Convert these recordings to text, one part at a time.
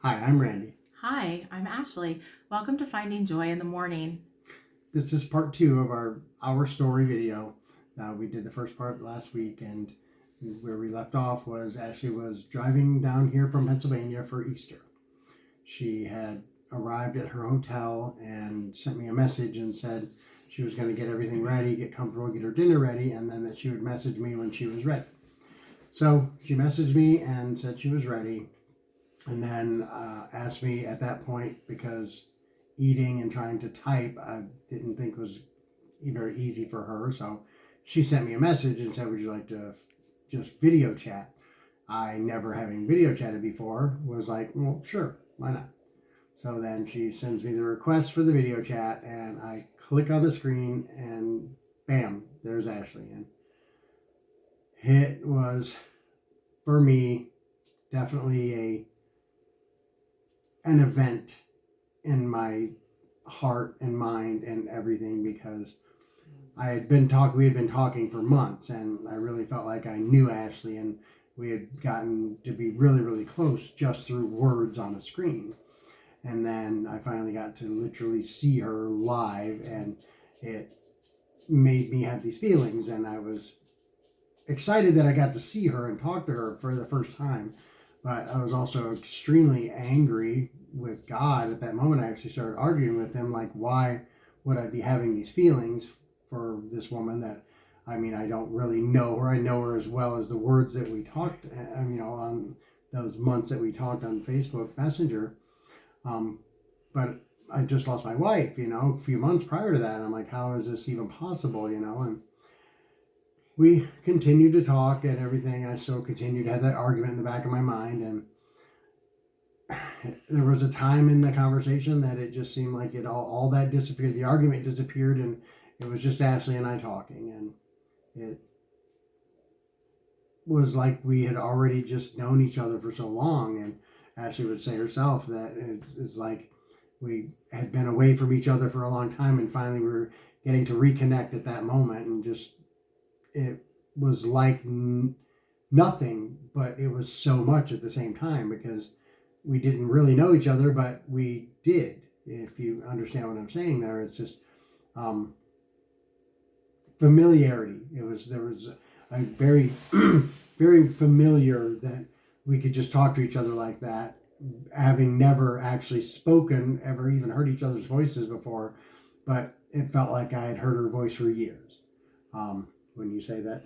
Hi, I'm Randy. Hi, I'm Ashley. Welcome to Finding Joy in the Morning. This is part two of our story video. We did the first part last week, and where we left off was Ashley was driving down here from Pennsylvania for Easter. She had arrived at her hotel and sent me a message and said she was going to get everything ready, get comfortable, get her dinner ready, and then that she would message me when she was ready. So she messaged me and said she was ready, and then asked me at that point, because eating and trying to type I didn't think was very easy for her, so she sent me a message and said, would you like to just video chat? I, never having video chatted before, was like, well, sure, why not? So then she sends me the request for the video chat, and I click on the screen, and bam, there's Ashley. And it was, for me, definitely an event in my heart and mind and everything, because we had been talking for months, and I really felt like I knew Ashley, and we had gotten to be really, really close just through words on a screen. And then I finally got to literally see her live, and it made me have these feelings, and I was excited that I got to see her and talk to her for the first time. But I was also extremely angry with God at that moment. I actually started arguing with him, like, why would I be having these feelings for this woman that, I mean, I don't really know her. I know her as well as the words that we talked, on those months that we talked on Facebook Messenger. But I just lost my wife, a few months prior to that. I'm like, how is this even possible, And we continued to talk and everything. I still continued to have that argument in the back of my mind, and there was a time in the conversation that it just seemed like it all that disappeared. The argument disappeared, and it was just Ashley and I talking, and it was like we had already just known each other for so long. And Ashley would say herself that it's like we had been away from each other for a long time, and finally we were getting to reconnect at that moment, and just it was like nothing, but it was so much at the same time, because we didn't really know each other, but we did. If you understand what I'm saying there, it's just familiarity. There was a very very familiar that we could just talk to each other like that, having never actually spoken, ever even heard each other's voices before, but it felt like I had heard her voice for years. When you say that,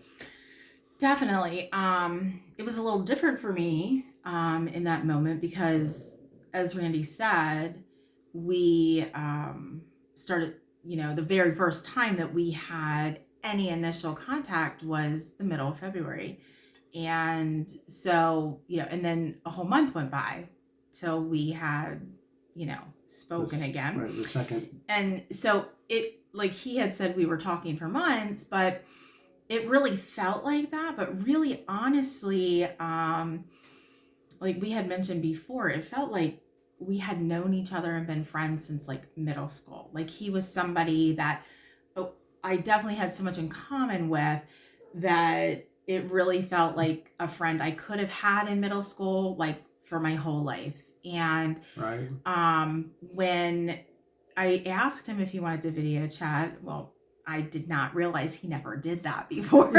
Definitely. It was a little different for me in that moment because, as Randy said, we started, the very first time that we had any initial contact was the middle of February. And so, and then a whole month went by till we had, spoken again. Right, the second. And so it, like he had said, we were talking for months, but it really felt like that. But really, honestly, like we had mentioned before, it felt like we had known each other and been friends since like middle school. Like he was somebody that I definitely had so much in common with, that it really felt like a friend I could have had in middle school, like for my whole life. And right, when I asked him if he wanted to video chat, well, I did not realize he never did that before.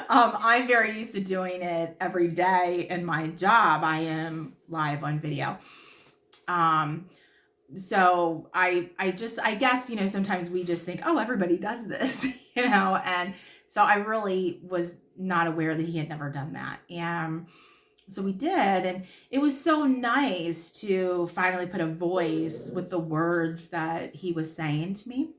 I'm very used to doing it every day in my job. I am live on video. So I guess, sometimes we just think, oh, everybody does this, and so I really was not aware that he had never done that. And so we did, and it was so nice to finally put a voice with the words that he was saying to me.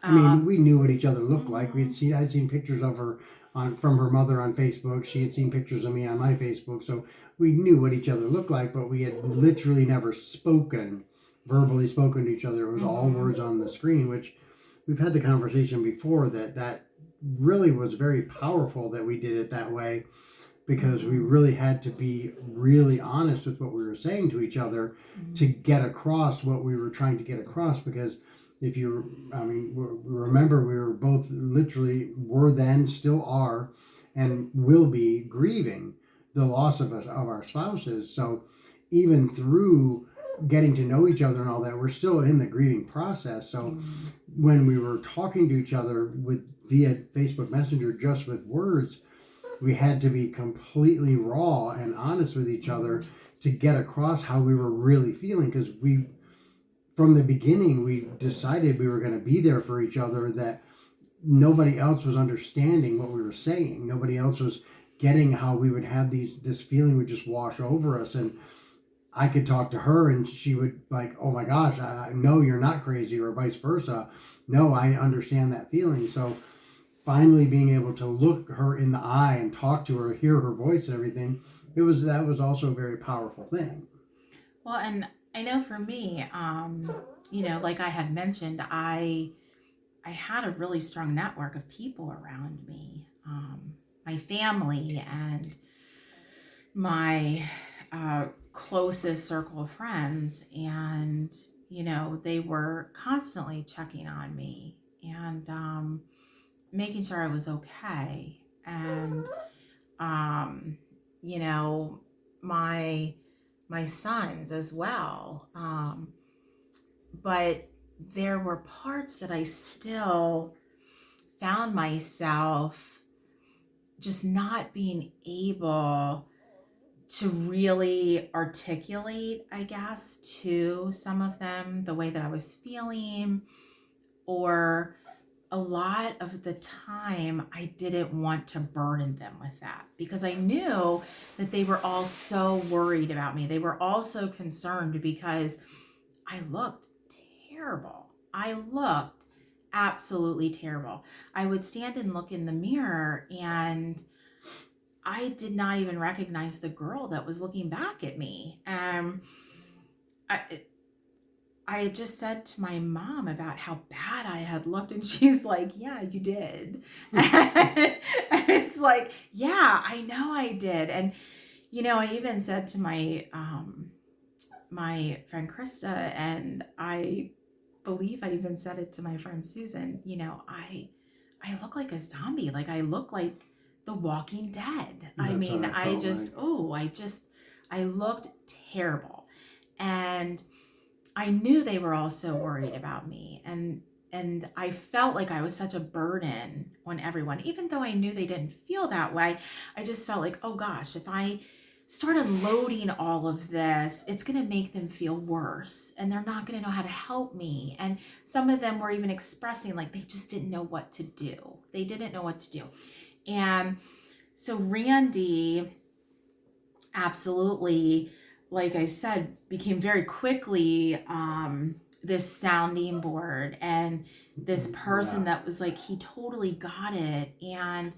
I mean, we knew what each other looked like. I'd seen pictures of her from her mother on Facebook. She had seen pictures of me on my Facebook, so we knew what each other looked like. But we had literally never verbally spoken to each other. It was all words on the screen, which we've had the conversation before that really was very powerful that we did it that way, because we really had to be really honest with what we were saying to each other to get across what we were trying to get across. Because remember, we were both literally, were then, still are, and will be grieving the loss of our spouses. So even through getting to know each other and all that, we're still in the grieving process. So when we were talking to each other via Facebook Messenger, just with words, we had to be completely raw and honest with each other to get across how we were really feeling, because from the beginning, we decided we were going to be there for each other, that nobody else was understanding what we were saying. Nobody else was getting how we would have this feeling would just wash over us. And I could talk to her and she would like, oh my gosh, no, you're not crazy, or vice versa. No, I understand that feeling. So finally being able to look her in the eye and talk to her, hear her voice and everything, that was also a very powerful thing. Well, and I know for me, like I had mentioned, I had a really strong network of people around me, my family and my closest circle of friends, and they were constantly checking on me and making sure I was okay, and my sons as well. But there were parts that I still found myself just not being able to really articulate, I guess, to some of them the way that I was feeling, or a lot of the time I didn't want to burden them with that, because I knew that they were all so worried about me. They were all so concerned because I looked terrible. I looked absolutely terrible. I would stand and look in the mirror and I did not even recognize the girl that was looking back at me. I had just said to my mom about how bad I had looked, and she's like, yeah, you did. And it's like, yeah, I know I did. And, I even said to my my friend Krista, and I believe I even said it to my friend Susan, I look like a zombie. Like I look like the Walking Dead. That's I mean, what I felt like. I looked terrible. And I knew they were all so worried about me, and I felt like I was such a burden on everyone. Even though I knew they didn't feel that way, I just felt like, oh gosh, if I start unloading all of this, it's going to make them feel worse, and they're not going to know how to help me. And some of them were even expressing like they just didn't know what to do. They didn't know what to do. And so Randy absolutely, like I said, became very quickly this sounding board and this person that was like, he totally got it. And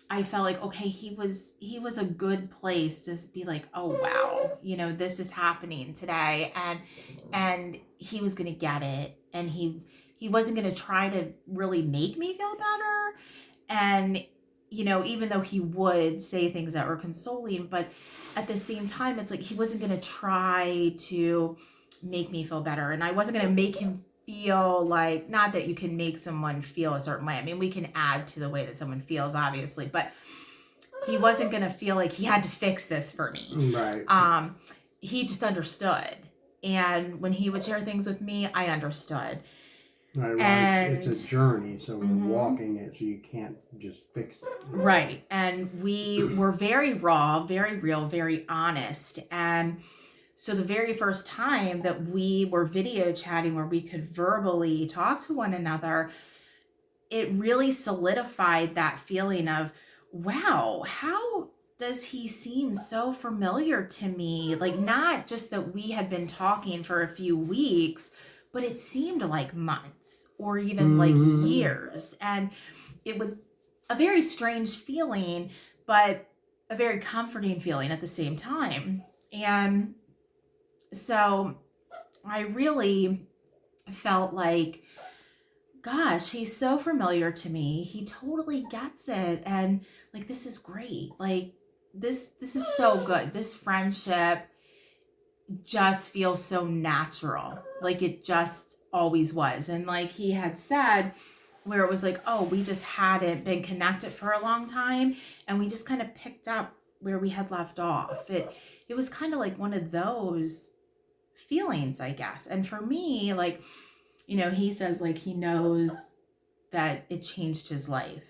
I felt like, okay, he was a good place to be like, oh wow, this is happening today, and he was gonna get it, and he wasn't gonna try to really make me feel better, and even though he would say things that were consoling, but at the same time, it's like he wasn't going to try to make me feel better. And I wasn't going to make him feel like, not that you can make someone feel a certain way. I mean, we can add to the way that someone feels, obviously, but he wasn't going to feel like he had to fix this for me. Right. He just understood. And when he would share things with me, I understood. Right, well, it's a journey, so we're walking it, so you can't just fix it. Right. And we were very raw, very real, very honest. And so the very first time that we were video chatting where we could verbally talk to one another, it really solidified that feeling of, wow, how does he seem so familiar to me? Like, not just that we had been talking for a few weeks, but it seemed like months or even like years. And it was a very strange feeling, but a very comforting feeling at the same time. And so I really felt like, gosh, he's so familiar to me. He totally gets it. And like, this is great. Like this is so good. This friendship just feels so natural, like it just always was. And like he had said, where it was like, oh, we just hadn't been connected for a long time, and we just kind of picked up where we had left off. it was kind of like one of those feelings, I guess. And for me, like, he says like he knows that it changed his life,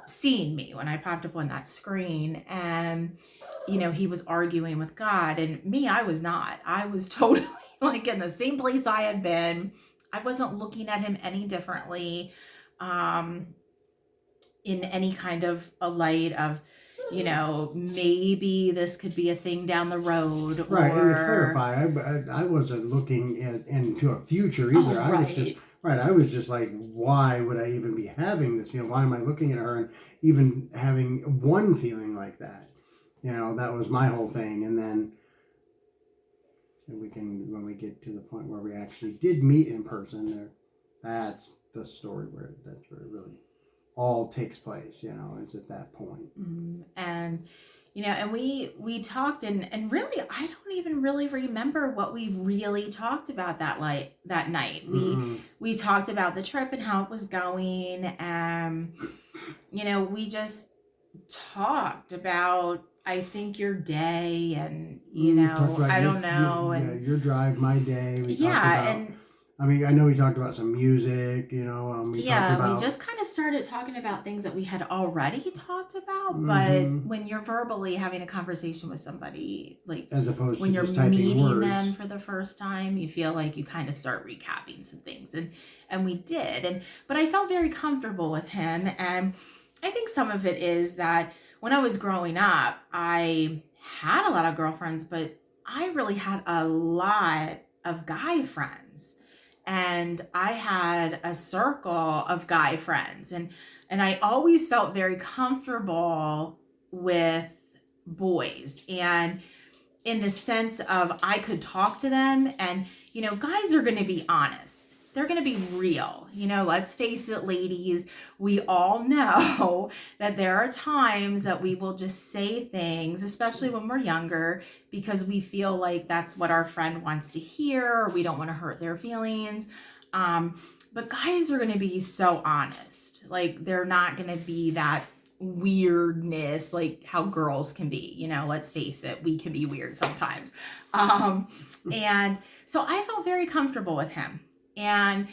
seeing me when I popped up on that screen. And he was arguing with God, and me, I was not. I was totally like in the same place I had been. I wasn't looking at him any differently, in any kind of a light of, maybe this could be a thing down the road. Right, and to Or clarify, I wasn't looking into a future either. I was just right. right. I was just like, why would I even be having this? Why am I looking at her and even having one feeling like that? That was my whole thing. And then when we get to the point where we actually did meet in person, that's the story that's where it really all takes place. Is at that point. And and we talked, and really I don't even really remember what we really talked about that night. We talked about the trip and how it was going, and we just talked about, I think, your day, and I don't know, and your drive, my day. We talked about, and I mean, I know we talked about some music, we talked about... we just kind of started talking about things that we had already talked about, Mm-hmm. but when you're verbally having a conversation with somebody, like as opposed when to you're just typing meeting words. them for the first time, you feel like you kind of start recapping some things, and we did, but I felt very comfortable with him, and I think some of it is that when I was growing up, I had a lot of girlfriends, but I really had a lot of guy friends. And I had a circle of guy friends, and I always felt very comfortable with boys, and in the sense of I could talk to them, and guys are going to be honest. They're going to be real. Let's face it, ladies, we all know that there are times that we will just say things, especially when we're younger, because we feel like that's what our friend wants to hear, or we don't want to hurt their feelings. But guys are going to be so honest. Like, they're not going to be that weirdness like how girls can be. Let's face it, we can be weird sometimes. And so I felt very comfortable with him. And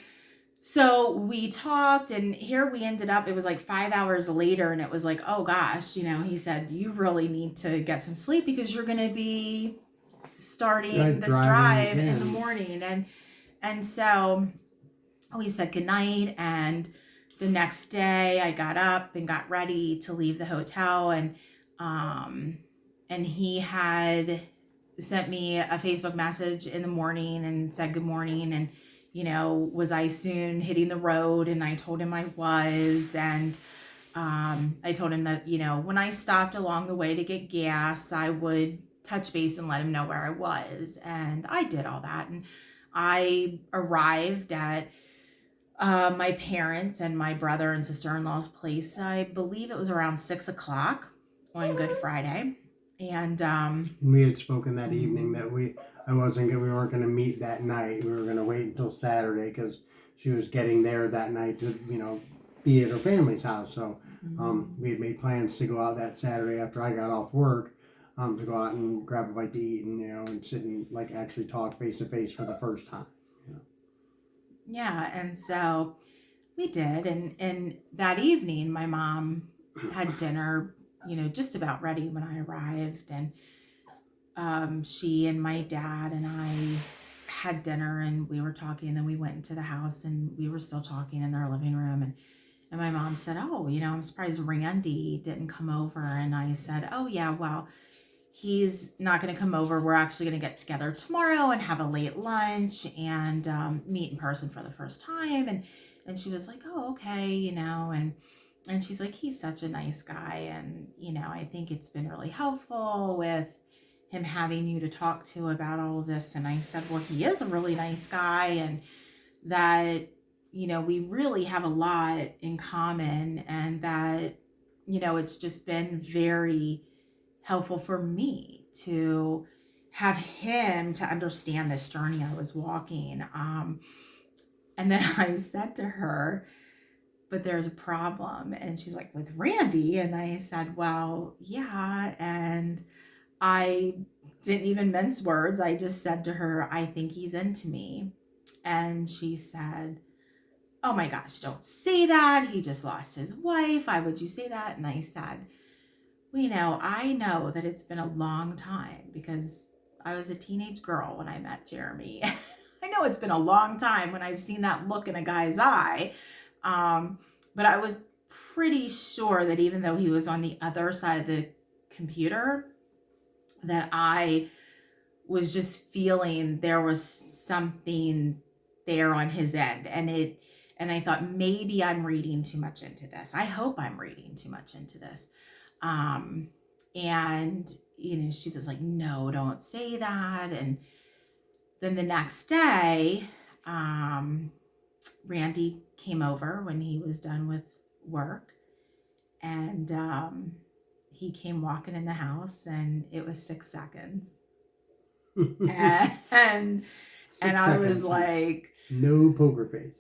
so we talked, and here we ended up, it was like 5 hours later, and it was like, oh gosh, he said, you really need to get some sleep because you're going to be starting this drive in the morning. And so we said goodnight, and the next day I got up and got ready to leave the hotel, and he had sent me a Facebook message in the morning and said good morning, and was I soon hitting the road? And I told him I was. And I told him that, when I stopped along the way to get gas, I would touch base and let him know where I was. And I did all that. And I arrived at my parents' and my brother and sister-in-law's place. I believe it was around 6:00 on Good Friday. And we had spoken that evening that we weren't going to meet that night. We were going to wait until Saturday because she was getting there that night to be at her family's house. So we had made plans to go out that Saturday after I got off work, to go out and grab a bite to eat, and and sit and like actually talk face to face for the first time. Yeah, and so we did, and that evening my mom had dinner, just about ready when I arrived, and she and my dad and I had dinner, and we were talking, and then we went into the house, and we were still talking in our living room, and my mom said, oh, I'm surprised Randy didn't come over. And I said, oh yeah, well, he's not going to come over. We're actually going to get together tomorrow and have a late lunch and meet in person for the first time. And she was like, oh, okay, and she's like, he's such a nice guy, and I think it's been really helpful with him having you to talk to about all of this. And I said, well, he is a really nice guy, and that we really have a lot in common, and that it's just been very helpful for me to have him to understand this journey I was walking. And then I said to her, but there's a problem. And she's like, with Randy? And I said, well, yeah. And I didn't even mince words. I just said to her, I think he's into me. And she said, oh my gosh, don't say that. He just lost his wife. Why would you say that? And I said, well, I know that it's been a long time because I was a teenage girl when I met Jeremy. I know it's been a long time when I've seen that look in a guy's eye. But I was pretty sure that even though he was on the other side of the computer, that I was just feeling there was something there on his end. And I thought, maybe I'm reading too much into this. I hope I'm reading too much into this. And, she was like, no, don't say that. And then the next day, Randy came over when he was done with work, and he came walking in the house, and it was 6 seconds. and I was like, no poker face.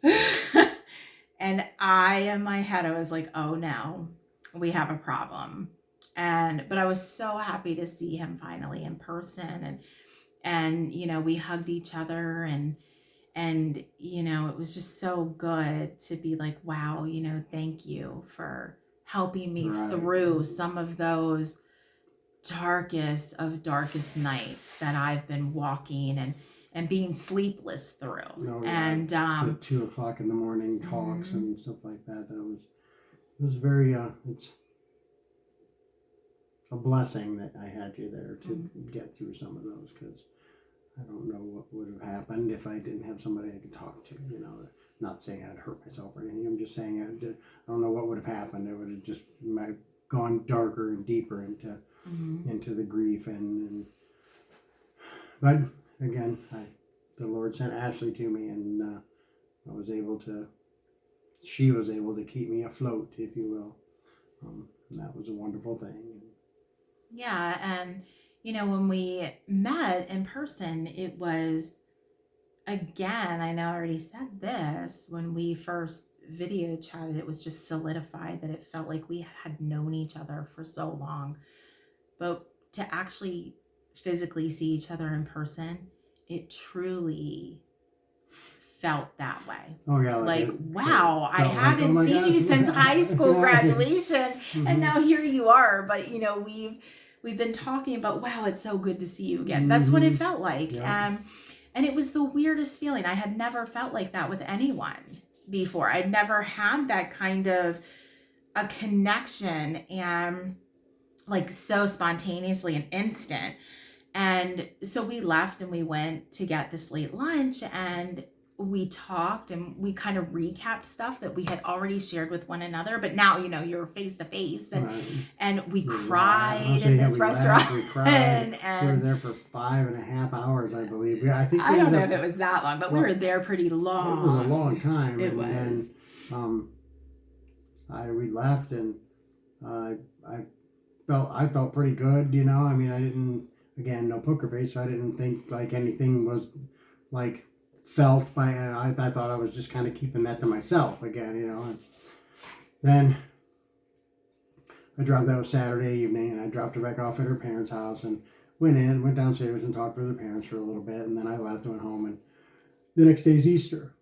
And in my head, I was like, oh no, we have a problem. But I was so happy to see him finally in person, and we hugged each other, and it was just so good to be like, wow, thank you for helping me through some of those darkest of darkest nights that I've been walking and being sleepless through. Oh, yeah. And the 2 o'clock in the morning talks and stuff like that. It was very it's a blessing that I had you there to get through some of those, because I don't know what would have happened if I didn't have somebody I could talk to. Not saying I'd hurt myself or anything. I'm just saying I don't know what would have happened. It would have just gone darker and deeper into the grief but again, the Lord sent Ashley to me, and she was able to keep me afloat, if you will. And that was a wonderful thing. Yeah, and when we met in person, it was, again, I know I already said this, when we first video chatted, it was just solidified that it felt like we had known each other for so long. But to actually physically see each other in person, it truly felt that way. Oh yeah, like wow, I haven't seen you since high school graduation, and now here you are. But we've been talking about, wow, it's so good to see you again. That's what it felt like. Yeah. And it was the weirdest feeling. I had never felt like that with anyone before. I'd never had that kind of a connection, and like so spontaneously and instant. And so we left and we went to get this late lunch, and we talked and we kind of recapped stuff that we had already shared with one another. But now, you're face to face, and we cried in this restaurant. We cried. We were there for 5.5 hours, I believe. I don't know if it was that long, but we were there pretty long. It was a long time. It was. Then we left, and I felt pretty good. I mean, I didn't. Again, no poker face, so I didn't think like anything was like felt by. I thought I was just kind of keeping that to myself again, And then that was Saturday evening, and I dropped her back off at her parents' house and went downstairs and talked with her parents for a little bit, and then I left, went home, and the next day's Easter.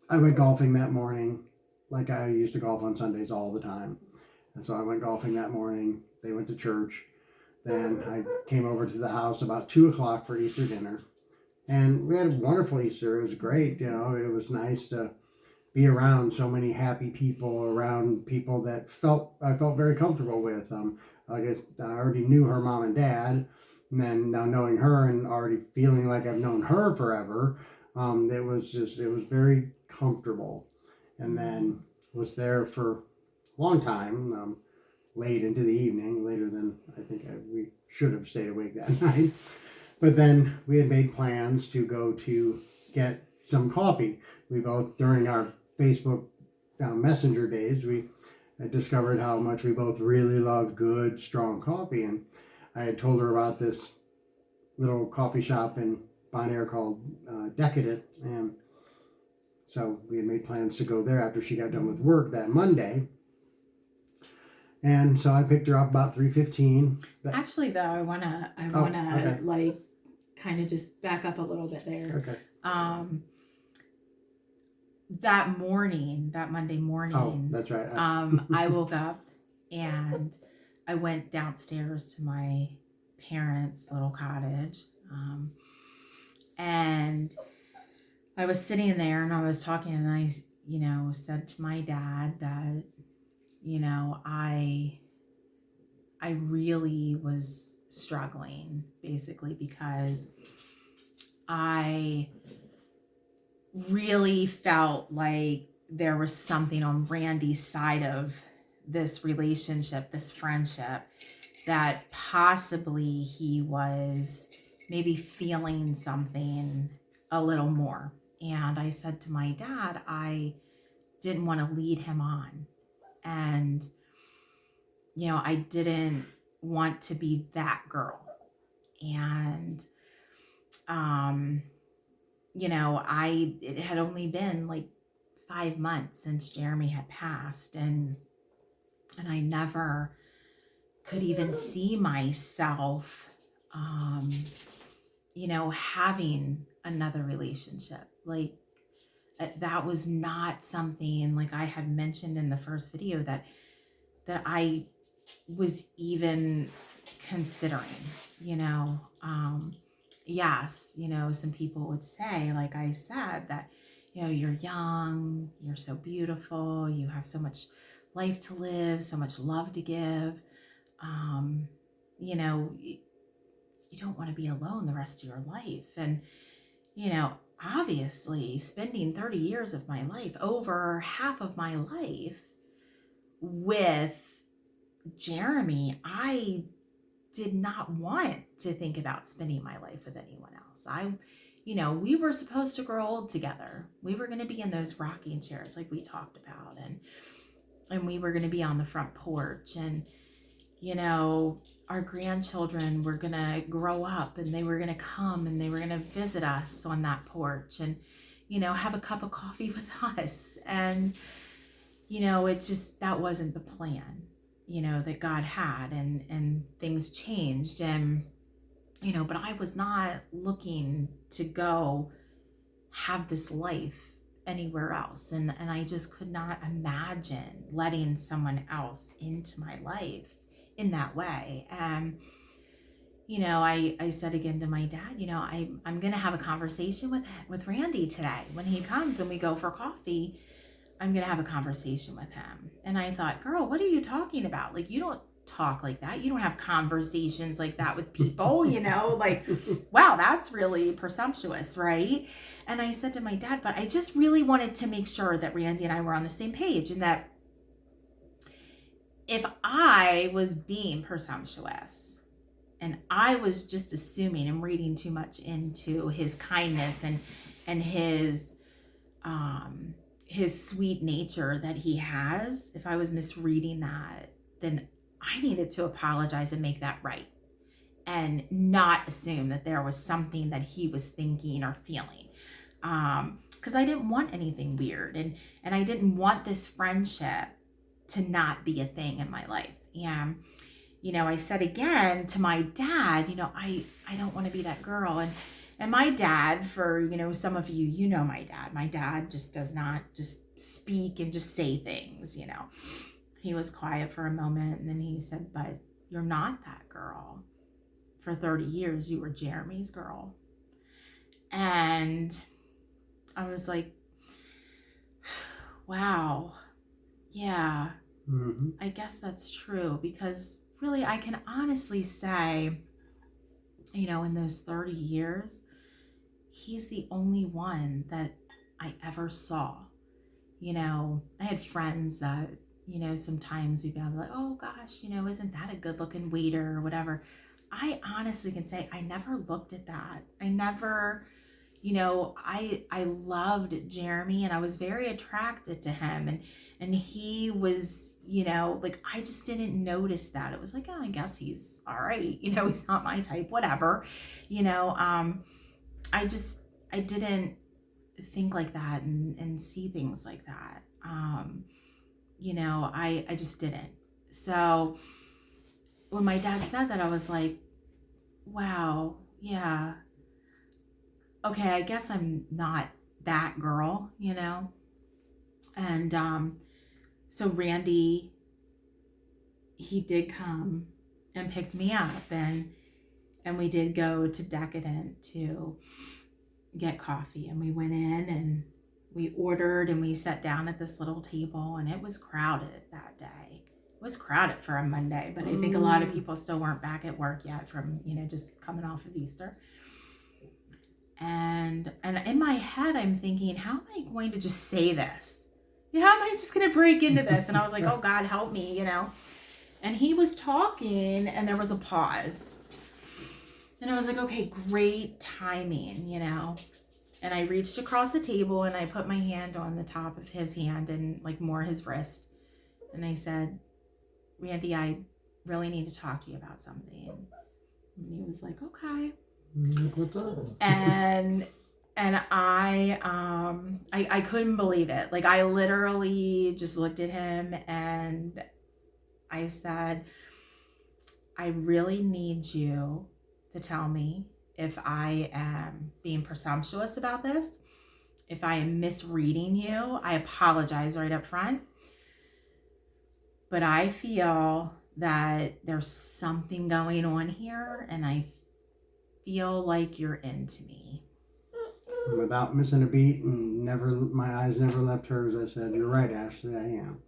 I went golfing that morning, like I used to golf on Sundays all the time, and so I went golfing that morning. They went to church. Then I came over to the house about 2 o'clock for Easter dinner. And we had a wonderful Easter. It was great. It was nice to be around so many happy people, around people that I felt very comfortable with. I guess I already knew her mom and dad. And then now knowing her and already feeling like I've known her forever, it was very comfortable. And then was there for a long time. Late into the evening, later than I think we should have stayed awake that night. But then we had made plans to go to get some coffee. We both, during our Facebook Messenger days, we had discovered how much we both really loved good, strong coffee. And I had told her about this little coffee shop in Bon Air called Decadent. And so we had made plans to go there after she got done with work that Monday. And so I picked her up about 3:15. Actually, though, I wanna okay. like kind of just back up a little bit there. Okay. That morning, that Monday morning, Oh, that's right. I woke up and I went downstairs to my parents' little cottage, and I was sitting there and I was talking, and I, said to my dad that, I really was struggling, basically, because I really felt like there was something on Randy's side of this relationship, this friendship, that possibly he was maybe feeling something a little more. And I said to my dad, I didn't want to lead him on. And, I didn't want to be that girl. And, it had only been like 5 months since Jeremy had passed, and I never could even see myself, having another relationship. Like, that was not something, like I had mentioned in the first video, that I was even considering, yes, some people would say, like I said, that, you're young, you're so beautiful, you have so much life to live, so much love to give. You don't want to be alone the rest of your life. And, obviously spending 30 years of my life, over half of my life, with Jeremy, I did not want to think about spending my life with anyone else. We were supposed to grow old together. We were going to be in those rocking chairs like we talked about, and we were going to be on the front porch, and our grandchildren were going to grow up, and they were going to come and they were going to visit us on that porch, and have a cup of coffee with us. And it just, that wasn't the plan that God had, and things changed, and but I was not looking to go have this life anywhere else, and I just could not imagine letting someone else into my life in that way. And I said again to my dad, I'm gonna have a conversation with Randy today when he comes and we go for coffee. I'm going to have a conversation with him. And I thought, girl, what are you talking about? Like, you don't talk like that. You don't have conversations like that with people, like, wow, that's really presumptuous, right? And I said to my dad, but I just really wanted to make sure that Randy and I were on the same page, and that if I was being presumptuous and I was just assuming and reading too much into his kindness and his sweet nature that he has, if I was misreading that, then I needed to apologize and make that right, and not assume that there was something that he was thinking or feeling, because I didn't want anything weird, and I didn't want this friendship to not be a thing in my life. And I said again to my dad, I don't want to be that girl. And my dad, for, some of you, my dad just does not just speak and just say things, He was quiet for a moment, and then he said, but you're not that girl. For 30 years, you were Jeremy's girl. And I was like, wow, yeah, I guess that's true. Because really, I can honestly say, in those 30 years, he's the only one that I ever saw. I had friends that, sometimes we'd be like, oh gosh, isn't that a good looking waiter or whatever. I honestly can say I never looked at that. I never, I loved Jeremy, and I was very attracted to him, and he was, like, I just didn't notice that. It was like, oh, I guess he's all right. He's not my type, whatever, I didn't think like that and see things like that. I just didn't. So when my dad said that, I was like, wow, yeah. Okay, I guess I'm not that girl, you know? And so Randy, he did come and picked me up, and we did go to Decadent to get coffee, and we went in and we ordered and we sat down at this little table, and it was crowded that day. It was crowded for a Monday, but I think a lot of people still weren't back at work yet from, just coming off of Easter. And in my head, I'm thinking, how am I going to just say this? How am I just going to break into this? And I was like, oh God, help me, And he was talking and there was a pause. And I was like, okay, great timing, And I reached across the table and I put my hand on the top of his hand and like more his wrist. And I said, Randy, I really need to talk to you about something. And he was like, okay. And I couldn't believe it. Like, I literally just looked at him and I said, I really need you to tell me if I am being presumptuous about this, if I am misreading you. I apologize right up front. But I feel that there's something going on here, and I feel like you're into me. Without missing a beat and my eyes never left hers, I said, you're right, Ashley, I am.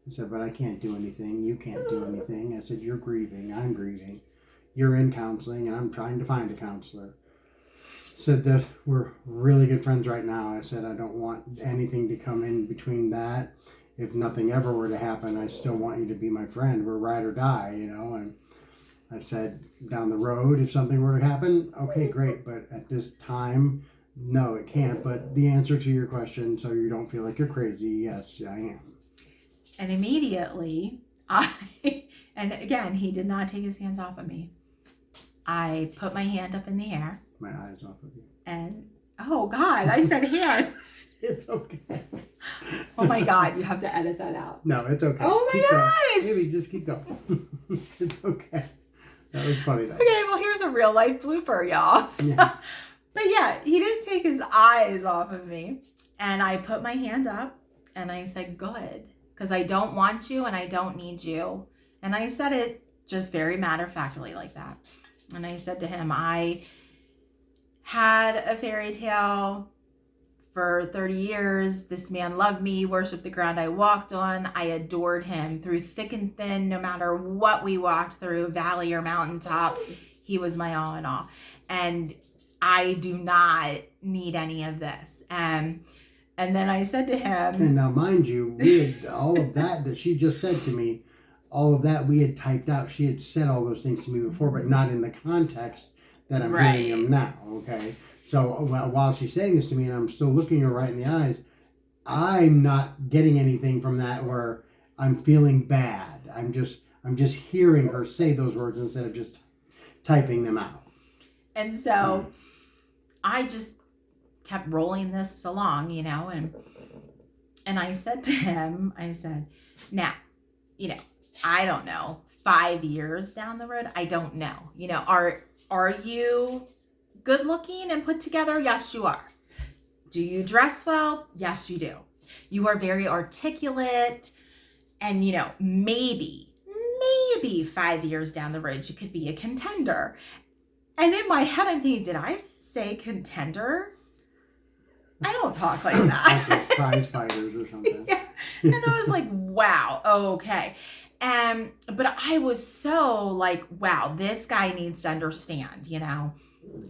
I said, but I can't do anything. You can't do anything. I said, you're grieving. I'm grieving. You're in counseling, and I'm trying to find a counselor. Said that we're really good friends right now. I said, I don't want anything to come in between that. If nothing ever were to happen, I still want you to be my friend. We're ride or die, And I said, down the road, if something were to happen, okay, great. But at this time, no, it can't. But the answer to your question, so you don't feel like you're crazy, yes, I am. And immediately, and again, he did not take his hands off of me. I put my hand up in the air. My eyes off of you. And, oh God, I said hands. It's okay. Oh my God, you have to edit that out. No, it's okay. Oh my gosh. Maybe just keep going. It's okay. That was funny though. Okay, well here's a real life blooper, y'all. So, Yeah. But yeah, he didn't take his eyes off of me. And I put my hand up and I said, good. Because I don't want you and I don't need you. And I said it just very matter-of-factly like that. And I said to him, I had a fairy tale for 30 years. This man loved me, worshiped the ground I walked on. I adored him through thick and thin, no matter what we walked through, valley or mountaintop. He was my all in all. And I do not need any of this. And then I said to him... And now, mind you, we had all of that she just said to me, all of that we had typed out. She had said all those things to me before, but not in the context that I'm hearing them now, okay? So while she's saying this to me and I'm still looking her right in the eyes, I'm not getting anything from that where I'm feeling bad. I'm just hearing her say those words instead of just typing them out. And so I just kept rolling this along, and I said to him, I said, now, I don't know, 5 years down the road, I don't know, are you good looking and put together? Yes, you are. Do you dress well? Yes, you do. You are very articulate, and maybe 5 years down the road you could be a contender. And in my head I'm thinking, did I just say contender? I don't talk like that. Like prize fighters or something. Yeah. And I was like, wow, okay. But I was so like, wow, this guy needs to understand,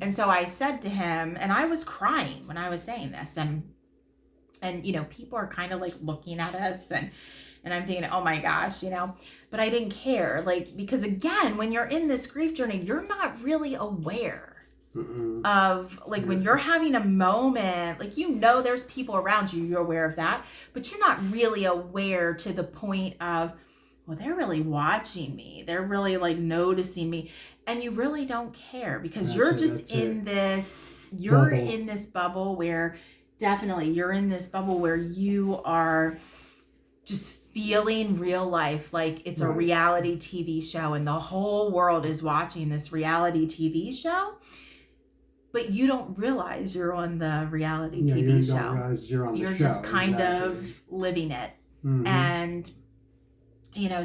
And so I said to him, and I was crying when I was saying this, and people are kind of like looking at us, and I'm thinking, oh my gosh, but I didn't care, like, because again, when you're in this grief journey, you're not really aware of, like, when you're having a moment, like, there's people around you, you're aware of that, but you're not really aware to the point of, well, they're really watching me. They're really like noticing me. And you really don't care because you're just in this, in this bubble where definitely you're in this bubble where you are just feeling real life, like it's a Right. reality TV show and the whole world is watching this reality TV show, but you don't realize you're on the reality Yeah, TV you show. don't realize you're on the You're show. just kind exactly. of living it. Mhm. And,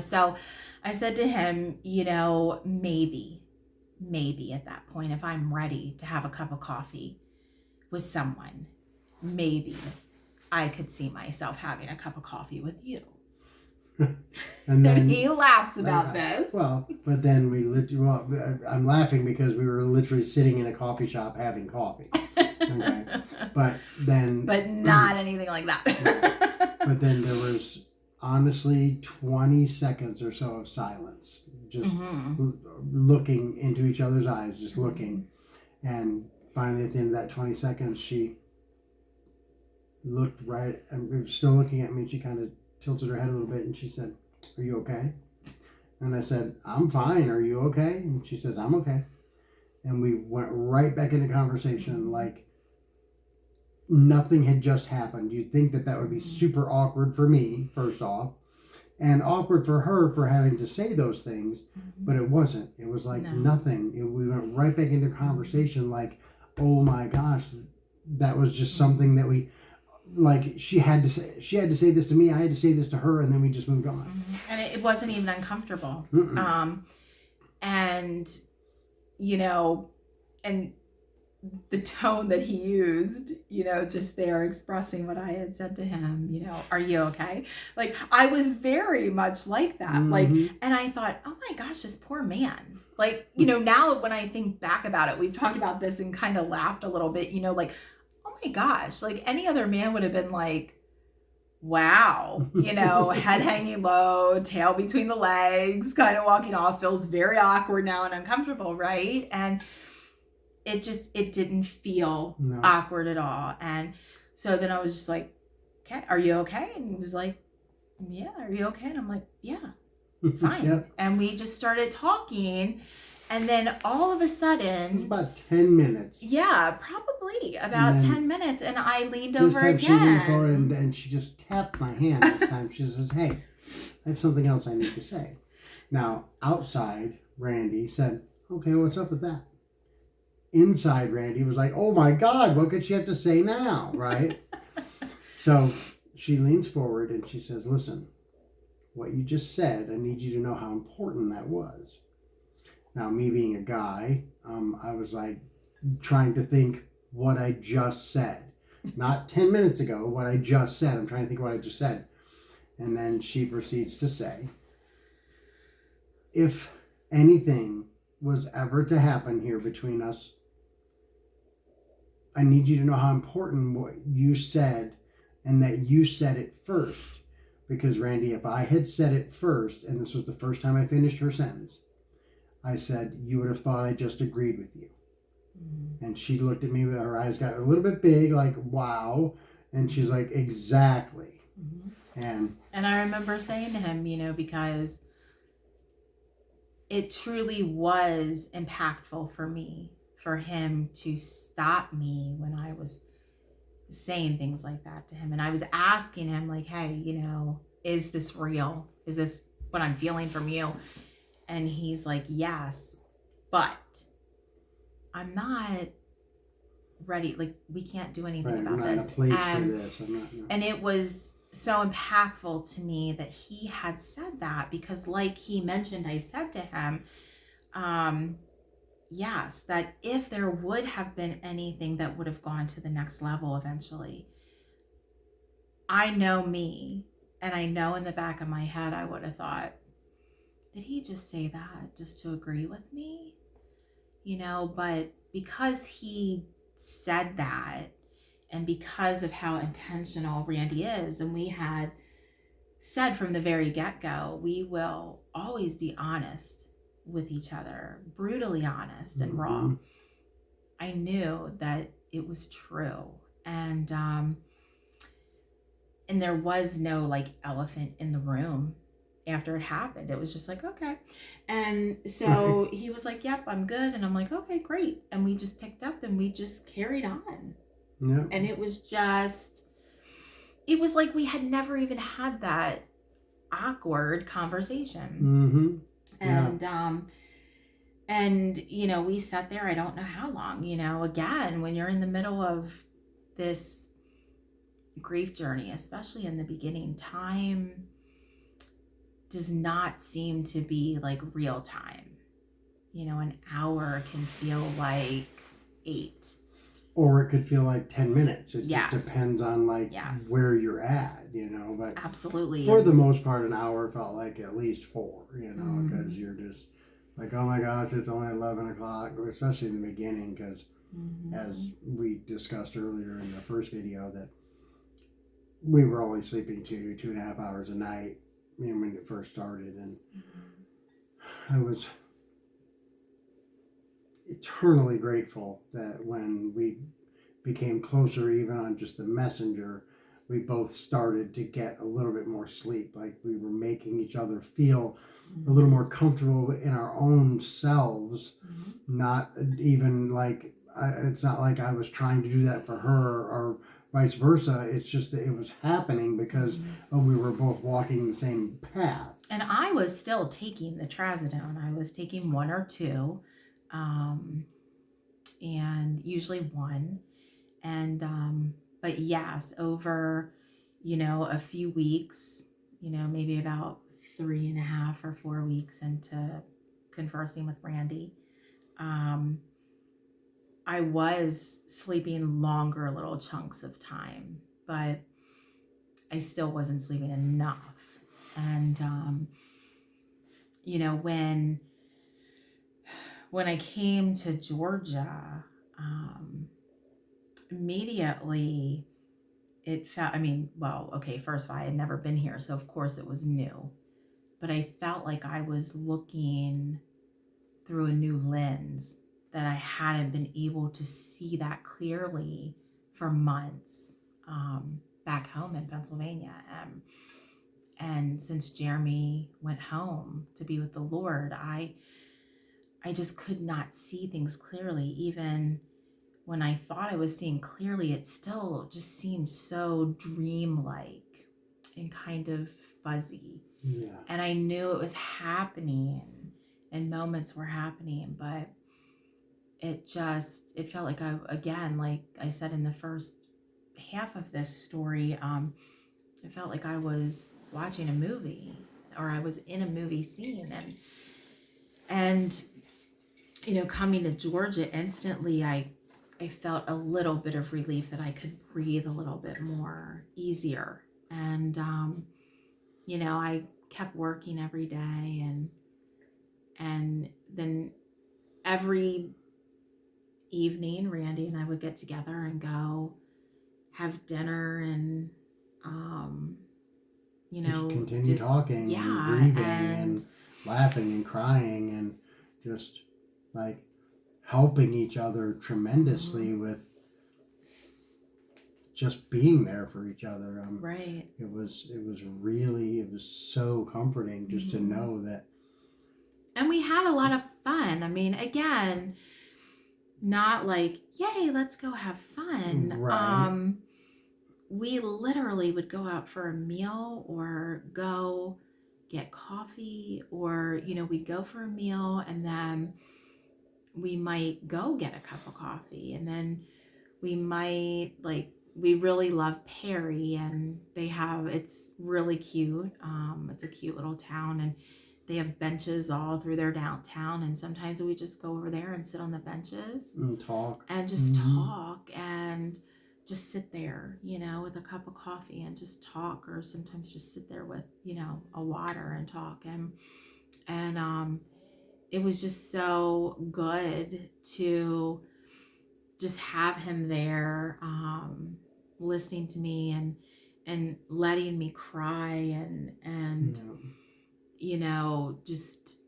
so I said to him, maybe at that point, if I'm ready to have a cup of coffee with someone, maybe I could see myself having a cup of coffee with you. And then He laughs about this. Well, but then I'm laughing because we were literally sitting in a coffee shop having coffee. Okay. But then But not anything like that. but then there was honestly 20 seconds or so of silence. Just looking into each other's eyes, just looking. And finally at the end of that 20 seconds she looked right and was still looking at me, and she kind of tilted her head a little bit and she said, "Are you okay?" And I said, "I'm fine. Are you okay?" And she says, "I'm okay." And we went right back into conversation like nothing had just happened. You'd think that would be super awkward for me, first off, and awkward for her for having to say those things, but it wasn't. It was like nothing. We went right back into conversation like, oh my gosh, that was just something that we... Like she had to say this to me, I had to say this to her, and then we just moved on. And it wasn't even uncomfortable. And and the tone that he used, just there expressing what I had said to him, "Are you okay?" Like I was very much like that. Like, and I thought, oh my gosh, this poor man. Like, now when I think back about it, we've talked about this and kind of laughed a little bit, like, oh my gosh, like any other man would have been like, wow, head hanging low, tail between the legs, kind of walking off, feels very awkward now and uncomfortable, right? And it didn't feel awkward at all. And so then I was just like, okay, are you okay? And he was like, yeah, are you okay? And I'm like, yeah, fine. Yep. And we just started talking. And then all of a sudden... It was about 10 minutes. Yeah, probably about 10 minutes. And I leaned over again. She leaned forward again. and she just tapped my hand this time. She says, "Hey, I have something else I need to say." Now, outside, Randy said, "Okay, what's up with that?" Inside, Randy was like, "Oh my God, what could she have to say now?" Right? So she leans forward and she says, "Listen, what you just said, I need you to know how important that was." Now, me being a guy, I was like trying to think what I just said. Not 10 minutes ago, what I just said. I'm trying to think what I just said. And then she proceeds to say, "If anything was ever to happen here between us, I need you to know how important what you said and that you said it first. Because, Randy, if I had said it first, and this was the first time I finished her sentence, I said, you would have thought I just agreed with you." And she looked at me, her eyes got a little bit big, like, wow. And she's like, "Exactly." And I remember saying to him, because it truly was impactful for me, for him to stop me when I was saying things like that to him. And I was asking him, like, hey, is this real? Is this what I'm feeling from you? And he's like, yes, but I'm not ready. Like, we can't do anything about I'm not this. in a place for this. I'm not. No. And it was so impactful to me that he had said that, because like he mentioned, I said to him, yes, that if there would have been anything that would have gone to the next level eventually, I know me, and I know in the back of my head, I would have thought, did he just say that just to agree with me? But because he said that, and because of how intentional Randy is, and we had said from the very get-go, we will always be honest with each other, brutally honest and raw. I knew that it was true. And there was no like elephant in the room after it happened. It was just like, okay. And so he was like, yep, I'm good. And I'm like, okay, great. And we just picked up and we just carried on. Yeah. And it was like we had never even had that awkward conversation. Mm-hmm. And you know, we sat there, I don't know how long, you know, again, when you're in the middle of this grief journey, especially in the beginning, time does not seem to be like real time. You know, an hour can feel like 8. Or it could feel like 10 minutes. It Yes. just depends on like Yes. where you're at, you know. But Absolutely. for the most part, an hour felt like at least 4, you know, because Mhm. you're just like, oh my gosh, it's only 11 o'clock, especially in the beginning, because Mhm. as we discussed earlier in the first video, that we were only sleeping 2.5 hours a night, you know, when it first started. And I was eternally grateful that when we became closer, even on just the messenger, we both started to get a little bit more sleep. Like we were making each other feel a little more comfortable in our own selves. Not even like, it's not like I was trying to do that for her or vice versa. It's just that it was happening because we were both walking the same path. And I was still taking the trazodone. I was taking 1 or 2, and usually 1. And but yes, over, you know, a few weeks, you know, maybe about 3.5 or 4 weeks into conversing with Randy, I was sleeping longer little chunks of time, but I still wasn't sleeping enough. And you know, when I came to Georgia, immediately it felt, I mean, well, okay, first of all, I had never been here, so of course it was new, but I felt like I was looking through a new lens, that I hadn't been able to see that clearly for months, back home in Pennsylvania. And since Jeremy went home to be with the Lord, I just could not see things clearly. Even when I thought I was seeing clearly, it still just seemed so dreamlike and kind of fuzzy. Yeah. And I knew it was happening and moments were happening, but it felt like again, like I said in the first half of this story, it felt like I was watching a movie, or I was in a movie scene. And you know, coming to Georgia, instantly I felt a little bit of relief, that I could breathe a little bit more easier. And you know, I kept working every day, and then every evening Randy and I would get together and go have dinner, and you know, just continue talking and grieving and laughing and crying and just like helping each other tremendously with just being there for each other. Right. It was so comforting just to know that. And we had a lot of fun. I mean, again, not like, yay, let's go have fun. Right. We literally would go out for a meal, or go get coffee, or, you know, we'd go for a meal, and then we might go get a cup of coffee, and then we might, like, we really love Perry, and it's really cute. It's a cute little town, and they have benches all through their downtown, and sometimes we just go over there and sit on the benches and talk and just talk, and just sit there, you know, with a cup of coffee and just talk, or sometimes just sit there with, you know, a water and talk. And it was just so good to just have him there, listening to me, and letting me cry, and you know, just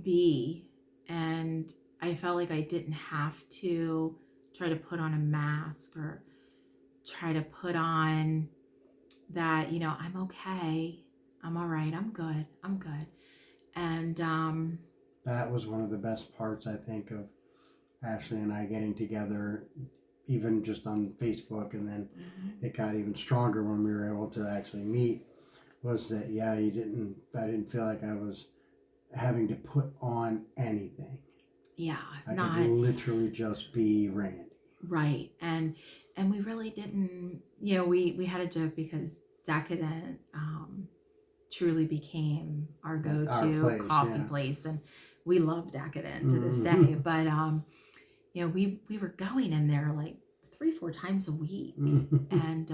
be. And I felt like I didn't have to try to put on a mask, or try to put on that, you know, I'm okay, I'm all right, I'm good. And that was one of the best parts, I think, of Ashley and I getting together, even just on Facebook, and then it got even stronger when we were able to actually meet, was that, yeah, I didn't feel like I was having to put on anything. Yeah, I not could literally just be Randy. right. And we really didn't, you know, we had a joke because Decadent truly became our go-to place, coffee yeah. place, and we love Decadent to this day. But you know, we were going in there like 3-4 times a week, and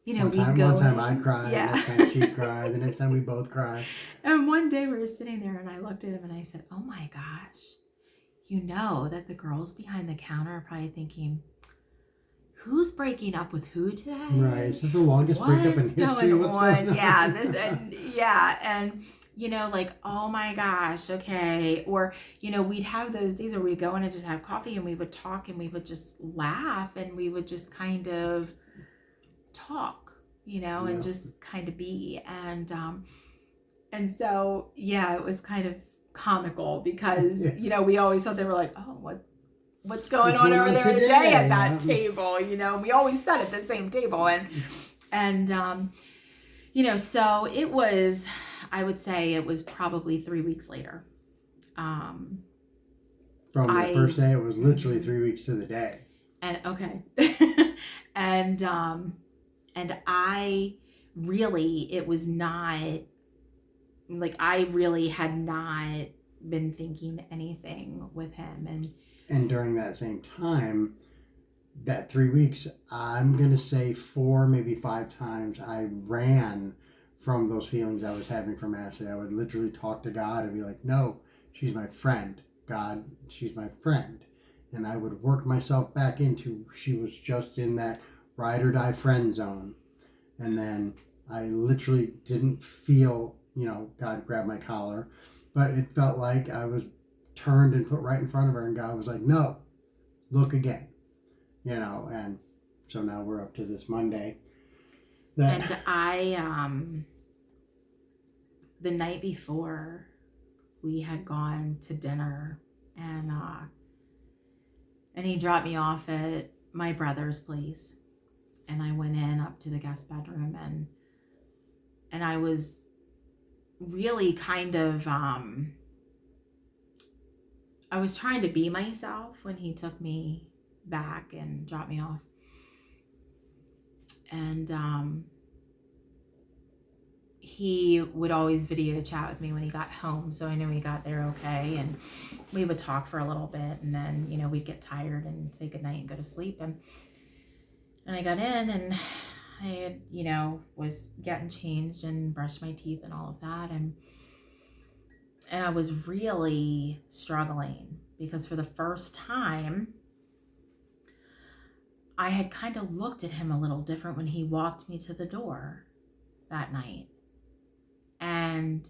you know, one time I'd cry, yeah. the next time she'd cry, the next time we both cried. And one day we were sitting there, and I looked at him and I said, "Oh my gosh, you know that the girls behind the counter are probably thinking, who's breaking up with who today? Right, this is the longest breakup in history. What's going on? Yeah, and you know, like, oh my gosh, okay. Or, you know, we'd have those days where we'd go in and just have coffee, and we would talk, and we would just laugh, and we would just kind of talk, you know, and just kind of be. And so, yeah, it was kind of comical because, you know, we always thought they were like, oh, what's going on over there today at that table, you know. We always sat at the same table, and you know, so it was, I would say it was probably 3 weeks later. From the first day, it was literally 3 weeks to the day. And okay. and I really, it was not like, I really had not been thinking anything with him. And during that same time, that 3 weeks, I'm going to say 4, maybe 5 times I ran from those feelings I was having from Ashley. I would literally talk to God and be like, no, she's my friend. God, she's my friend. And I would work myself back into, she was just in that ride or die friend zone. And then I literally didn't feel, you know, God grabbed my collar, but it felt like I was turned and put right in front of her, and God was like, no, look again, you know. And so now we're up to this Monday. And I, the night before, we had gone to dinner, and he dropped me off at my brother's place, and I went in up to the guest bedroom, and I was really kind of, I was trying to be myself when he took me back and dropped me off. And he would always video chat with me when he got home, so I knew he got there okay, and we would talk for a little bit, and then, you know, we'd get tired and say goodnight and go to sleep. And I got in, and I had, you know, was getting changed and brushed my teeth and all of that, and I was really struggling because for the first time I had kind of looked at him a little different when he walked me to the door that night. And,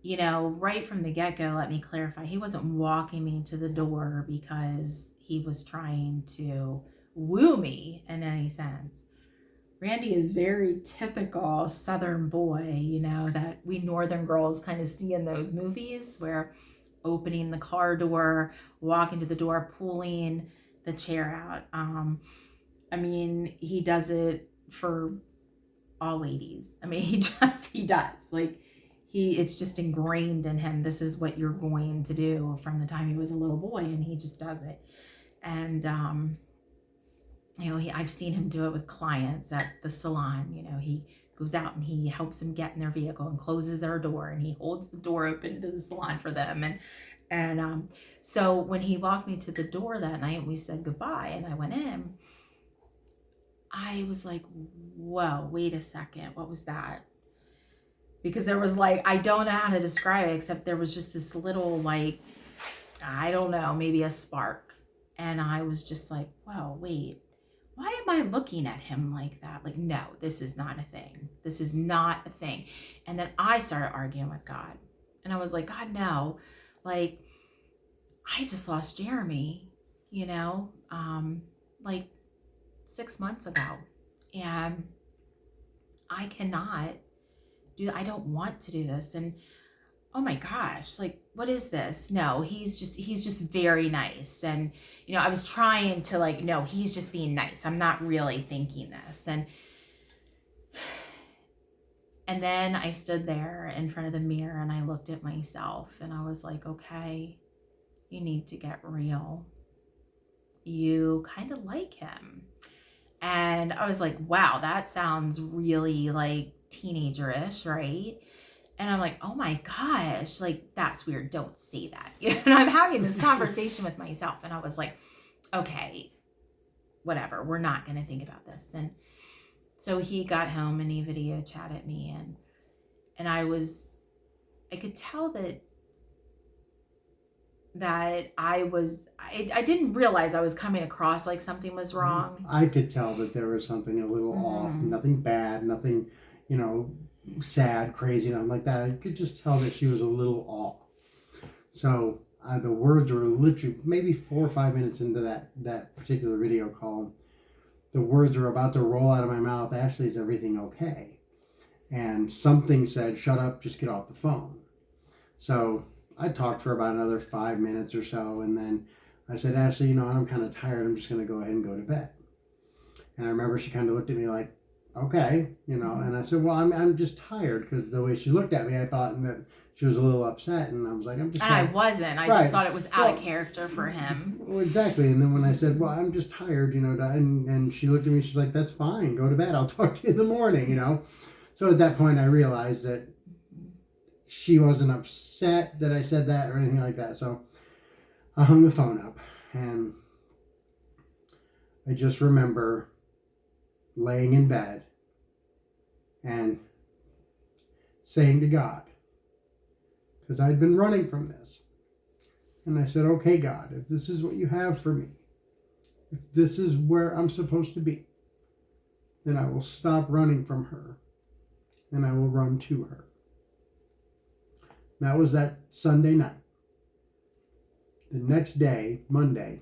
you know, right from the get-go, let me clarify, he wasn't walking me to the door because he was trying to woo me in any sense. Randy is very typical Southern boy, you know, that we Northern girls kind of see in those movies, where opening the car door, walking to the door, pulling the chair out. I mean, he does it for all ladies. I mean, he does. Like, it's just ingrained in him. This is what you're going to do from the time he was a little boy, and he just does it. And, you know, I've seen him do it with clients at the salon. You know, he goes out and he helps them get in their vehicle and closes their door, and he holds the door open to the salon for them. And so when he walked me to the door that night and we said goodbye and I went in, I was like, whoa, wait a second. What was that? Because there was, like, I don't know how to describe it, except there was just this little, like, I don't know, maybe a spark. And I was just like, whoa, wait. Why am I looking at him like that? Like, no, this is not a thing. This is not a thing. And then I started arguing with God. And I was like, God, no. Like, I just lost Jeremy, you know, like 6 months ago. And I cannot do that. I don't want to do this. And oh my gosh, like, what is this? No, he's just very nice. And, you know, I was trying to, like, no, he's just being nice. I'm not really thinking this. And And then I stood there in front of the mirror and I looked at myself and I was like, okay, you need to get real. You kind of like him. And I was like, wow, that sounds really like teenager-ish, right? And I'm like, oh my gosh, like that's weird. Don't say that. And I'm having this conversation with myself and I was like, okay, whatever. We're not going to think about this. And so he got home and he video chatted me and I could tell that I didn't realize I was coming across like something was wrong. I could tell that there was something a little off. Nothing bad, nothing, sad, crazy, nothing like that. I could just tell that she was a little off. So the words were literally maybe 4 or 5 minutes into that particular video call. The words were about to roll out of my mouth. Ashley, is everything okay? And something said, shut up, just get off the phone. So I talked for about another 5 minutes or so. And then I said, Ashley, I'm kind of tired. I'm just going to go ahead and go to bed. And I remember she kind of looked at me like, okay, and I said, well, I'm just tired, because the way she looked at me, I thought that she was a little upset, and I was like, I'm just tired. And I wasn't. I just thought it was out of character for him. Well, exactly. And then when I said, well, I'm just tired, and she looked at me, she's like, that's fine, go to bed, I'll talk to you in the morning, So at that point, I realized that she wasn't upset that I said that or anything like that. So I hung the phone up, and I just remember laying in bed and saying to God, because I'd been running from this, and I said, okay, God, if this is what you have for me, if this is where I'm supposed to be, then I will stop running from her and I will run to her. That was that Sunday night. The next day, Monday,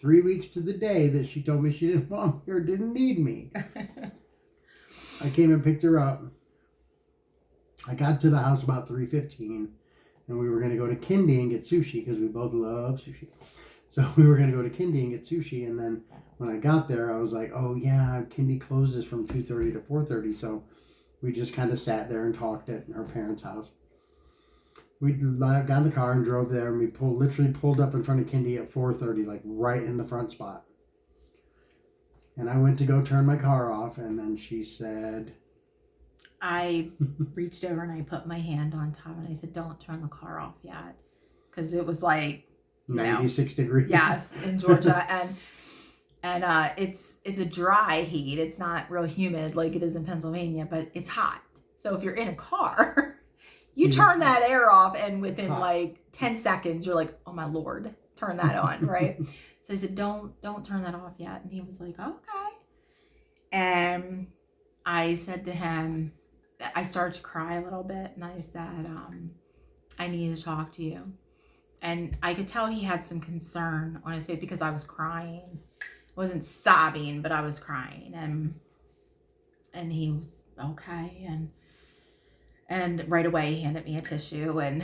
3 weeks to the day that she told me she didn't want me or didn't need me, I came and picked her up. I got to the house about 3:15, and we were going to go to Kindy and get sushi, because we both love sushi. So we were going to go to Kindy and get sushi, and then when I got there, I was like, oh yeah, Kindy closes from 2:30 to 4:30, so we just kind of sat there and talked at our parents' house. We got in the car and drove there, and we literally pulled up in front of Kindy at 4:30, like right in the front spot. And I went to go turn my car off, and then she said... I reached over and I put my hand on top and I said, don't turn the car off yet. Because it was like... 96 degrees. Yes, in Georgia. and it's a dry heat. It's not real humid like it is in Pennsylvania, but it's hot. So if you're in a car, you turn that air off, and within like 10 seconds, you're like, oh my Lord, turn that on, right? So I said, don't turn that off yet. And he was like, okay. And I said to him, I started to cry a little bit, and I said, I need to talk to you. And I could tell he had some concern on his face because I was crying. I wasn't sobbing, but I was crying. And he was okay. And right away he handed me a tissue, and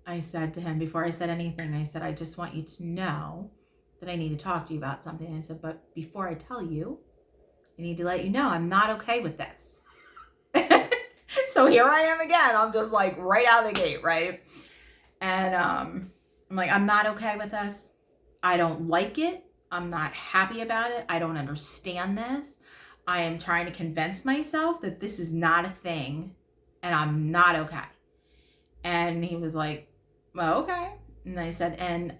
I said to him, before I said anything, I said, I just want you to know that I need to talk to you about something. I said, but before I tell you, I need to let you know I'm not okay with this. So here I am again. I'm just like right out of the gate, right? And I'm like, I'm not okay with this. I don't like it. I'm not happy about it. I don't understand this. I am trying to convince myself that this is not a thing, and I'm not okay. And he was like, well, okay. And I said, and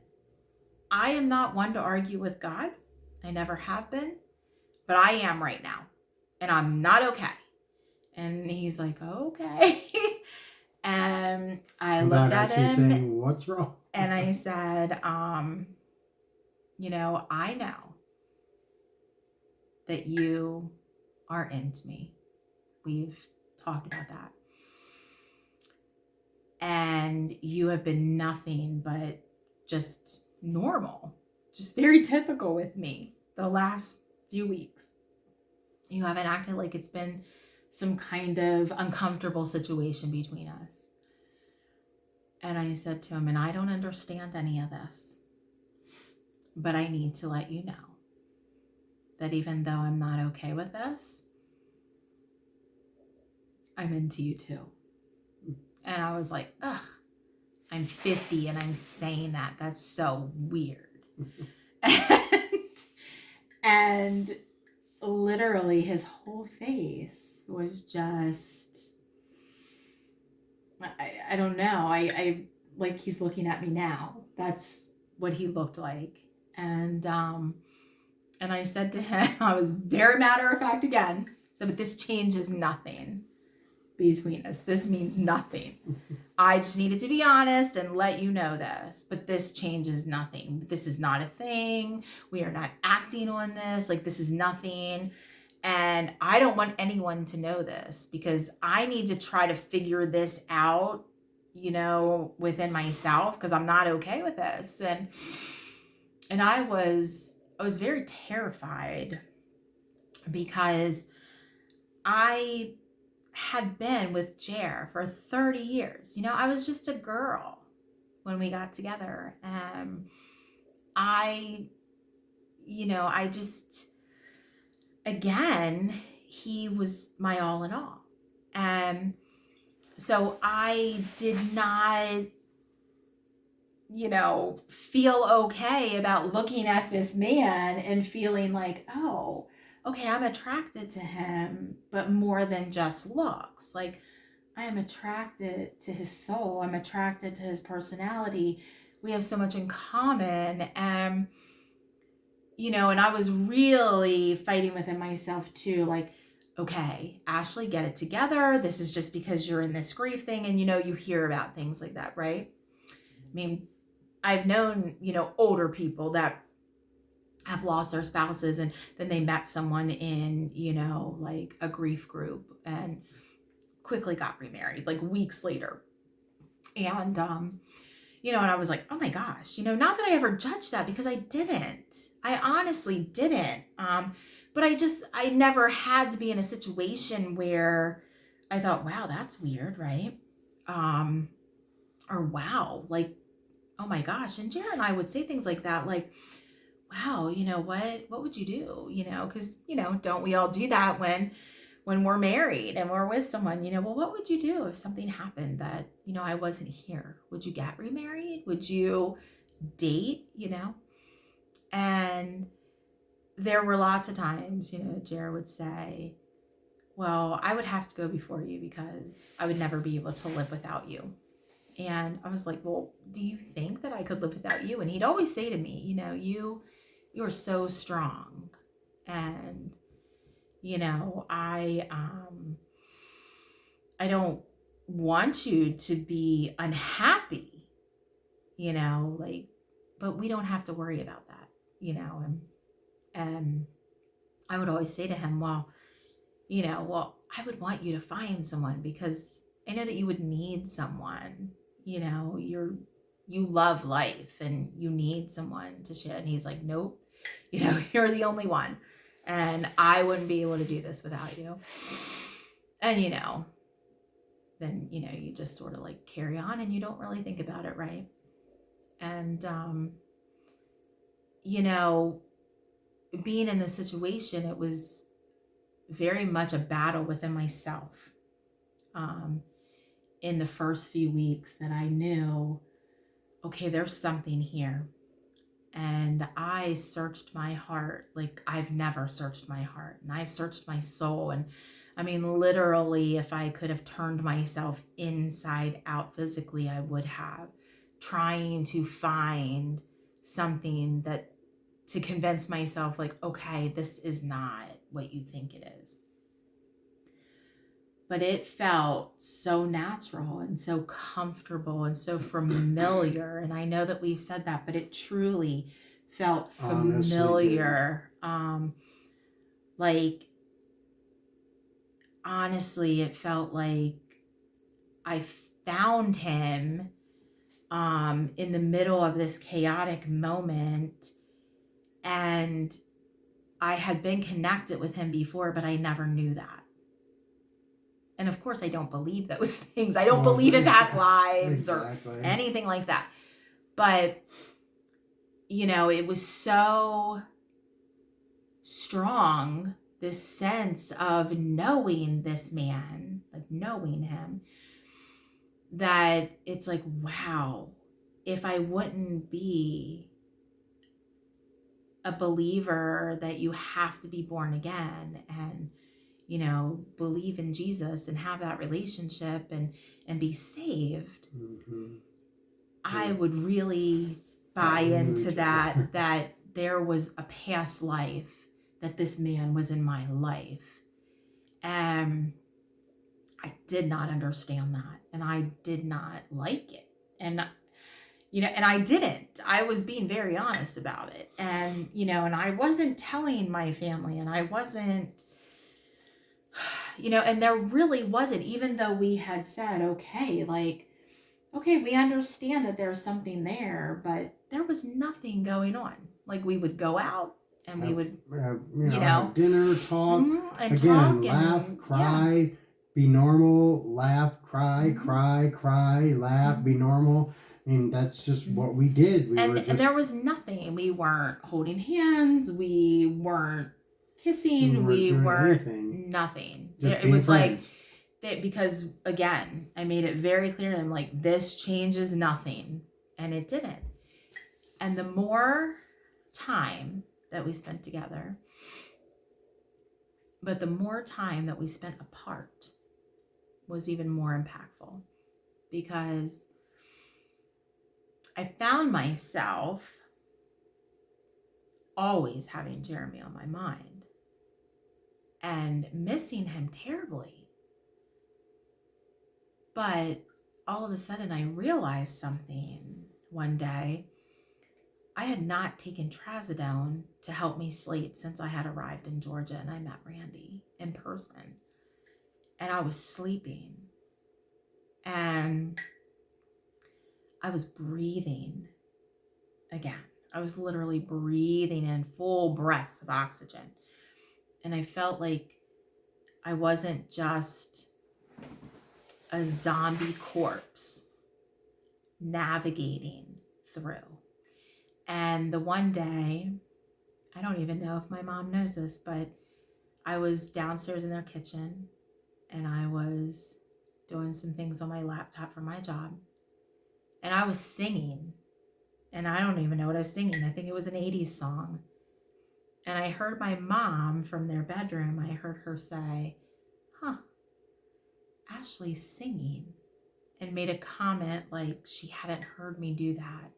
I am not one to argue with God. I never have been, but I am right now, and I'm not okay. And he's like, okay. And I looked at him, saying, what's wrong? And I said, I know that you are into me. We've talked about that. And you have been nothing but just normal, just very typical with me the last few weeks. You haven't acted like it's been some kind of uncomfortable situation between us. And I said to him, and I don't understand any of this, but I need to let you know that even though I'm not okay with this, I'm into you too. And I was like, ugh, I'm 50 and I'm saying that. That's so weird. and literally his whole face was just, I don't know. I like he's looking at me now. That's what he looked like. And I said to him, I was very matter of fact again. So, but this changes nothing between us. This means nothing. I just needed to be honest and let you know this, but this changes nothing. This is not a thing. We are not acting on this. Like, this is nothing. And I don't want anyone to know this because I need to try to figure this out, you know, within myself, because I'm not okay with this. And I was very terrified because I had been with Jer for 30 years. You know, I was just a girl when we got together. Again, he was my all in all. So I did not, you know, feel okay about looking at this man and feeling like, oh, okay, I'm attracted to him, but more than just looks. Like, I am attracted to his soul. I'm attracted to his personality. We have so much in common. You know, and I was really fighting within myself too. Like, okay, Ashley, get it together. This is just because you're in this grief thing. And, you know, you hear about things like that, right? I mean, I've known, you know, older people that have lost their spouses and then they met someone in, you know, like a grief group and quickly got remarried, like weeks later. And, you know, and I was like, oh my gosh, you know, not that I ever judged that because I didn't. I honestly didn't. But I never had to be in a situation where I thought, wow, that's weird, right? Or wow, like, oh my gosh. And Jared and I would say things like that, like, wow, you know, what would you do? You know, because, you know, don't we all do that when we're married and we're with someone, you know, well, what would you do if something happened that, you know, I wasn't here? Would you get remarried? Would you date, you know? And there were lots of times, you know, Jared would say, well, I would have to go before you because I would never be able to live without you. And I was like, well, do you think that I could live without you? And he'd always say to me, you know, you are so strong. And, you know, I don't want you to be unhappy, you know, like, but we don't have to worry about that, you know. And I would always say to him, well, you know, well, I would want you to find someone because I know that you would need someone, you know, you love life and you need someone to share. And he's like, nope, you know, you're the only one. And I wouldn't be able to do this without you. And, you know, then, you know, you just sort of like carry on and you don't really think about it, right? And, you know, being in this situation, it was very much a battle within myself. In the first few weeks that I knew, okay, there's something here. And I searched my heart like I've never searched my heart. And I searched my soul. And I mean, literally, if I could have turned myself inside out physically, I would have, trying to find something that to convince myself like, okay, this is not what you think it is. But it felt so natural and so comfortable and so familiar. And I know that we've said that, but it truly felt familiar. Like, honestly, it felt like I found him in the middle of this chaotic moment. And I had been connected with him before, but I never knew that. And of course, I don't believe those things. I don't believe in past lives or anything like that. But, you know, it was so strong this sense of knowing this man, like knowing him, that it's like, wow, if I wouldn't be a believer that you have to be born again and, you know, believe in Jesus and have that relationship and be saved, I would really buy into that there was a past life, that this man was in my life. And I did not understand that, and I did not like it. And you know, and I didn't. I was being very honest about it. And, you know, and I wasn't telling my family, and I wasn't, you know, and there really wasn't, even though we had said, okay, like, okay, we understand that there's something there, but there was nothing going on. Like, we would go out and we would, you know, have dinner, talk, and again, talk laugh, and cry, be normal, laugh, cry, cry, laugh, be normal. I mean, that's just what we did. And there was nothing. We weren't holding hands. We weren't kissing. We weren't nothing. Just it was friends. Like that, because again, I made it very clear to him, like, this changes nothing, and it didn't. And the more time that we spent together, but the more time that we spent apart was even more impactful, because I found myself always having Jeremy on my mind and missing him terribly. But all of a sudden I realized something one day. I had not taken trazodone to help me sleep since I had arrived in Georgia and I met Randy in person. And I was sleeping. And I was breathing again. I was literally breathing in full breaths of oxygen. And I felt like I wasn't just a zombie corpse navigating through. And the one day, I don't even know if my mom knows this, but I was downstairs in their kitchen and I was doing some things on my laptop for my job. And I was singing. And I don't even know what I was singing. I think it was an 80s song. And I heard my mom from their bedroom, I heard her say, Ashley's singing. And made a comment like she hadn't heard me do that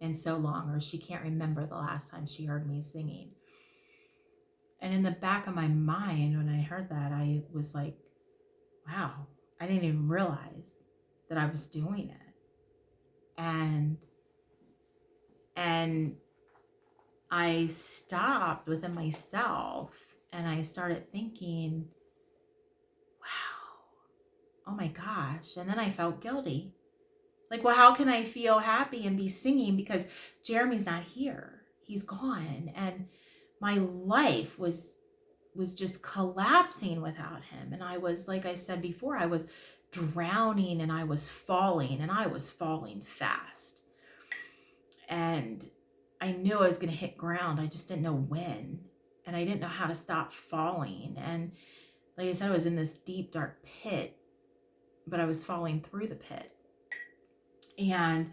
in so long, or she can't remember the last time she heard me singing. And in the back of my mind, when I heard that, I was like, wow, I didn't even realize that I was doing it. And I stopped within myself and I started thinking, wow, oh my gosh. And then I felt guilty. Like, well, how can I feel happy and be singing because Jeremy's not here? He's gone. And my life was just collapsing without him. And I was, like I said before, I was drowning and I was falling fast. And I knew I was going to hit ground. I just didn't know when. And I didn't know how to stop falling. And like I said, I was in this deep, dark pit, but I was falling through the pit. And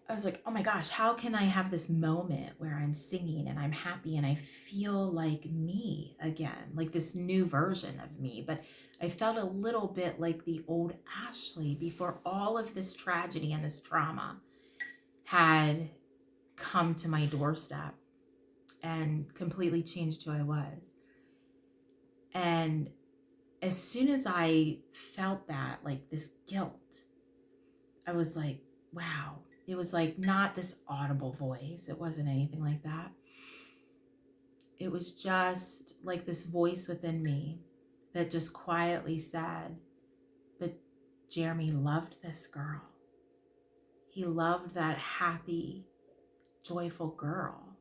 I was like, oh my gosh, how can I have this moment where I'm singing and I'm happy and I feel like me again, like this new version of me? But I felt a little bit like the old Ashley before all of this tragedy and this trauma had come to my doorstep and completely changed who I was. And as soon as I felt that, like this guilt, I was like, wow. It was like not this audible voice. It wasn't anything like that. It was just like this voice within me that just quietly said, but Jeremy loved this girl. He loved that happy, joyful girl.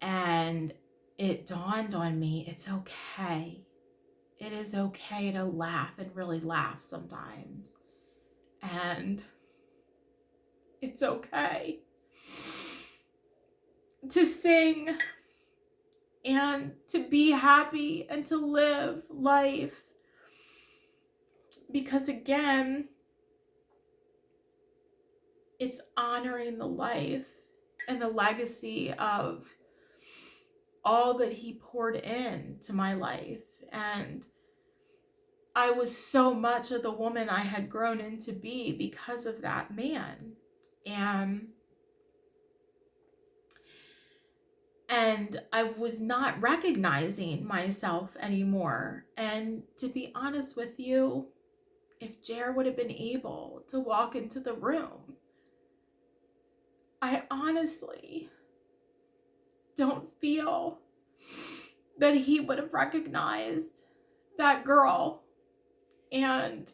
And it dawned on me, it's okay. It is okay to laugh and really laugh sometimes. And it's okay to sing and to be happy and to live life. Because again, it's honoring the life and the legacy of all that he poured into my life. And I was so much of the woman I had grown into be because of that man. And I was not recognizing myself anymore. And to be honest with you, if Jer would have been able to walk into the room, I honestly don't feel that he would have recognized that girl. And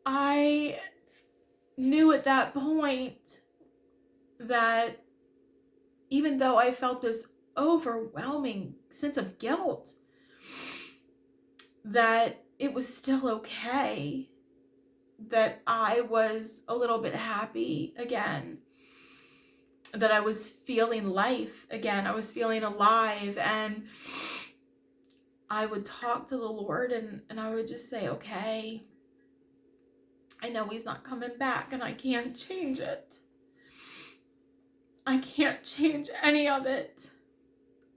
I knew at that point that even though I felt this overwhelming sense of guilt, that it was still okay, that I was a little bit happy again, that I was feeling life again, I was feeling alive. And I would talk to the Lord, and I would just say, okay, I know he's not coming back and I can't change it. I can't change any of it.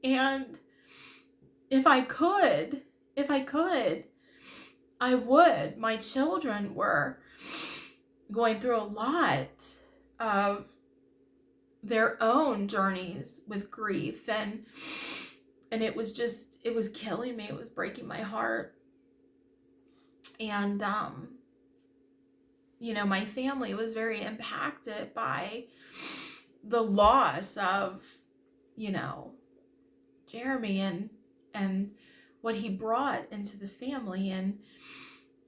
And if I could, I would. My children were going through a lot of their own journeys with grief, and it was killing me. It was breaking my heart. And my family was very impacted by the loss of Jeremy and what he brought into the family. And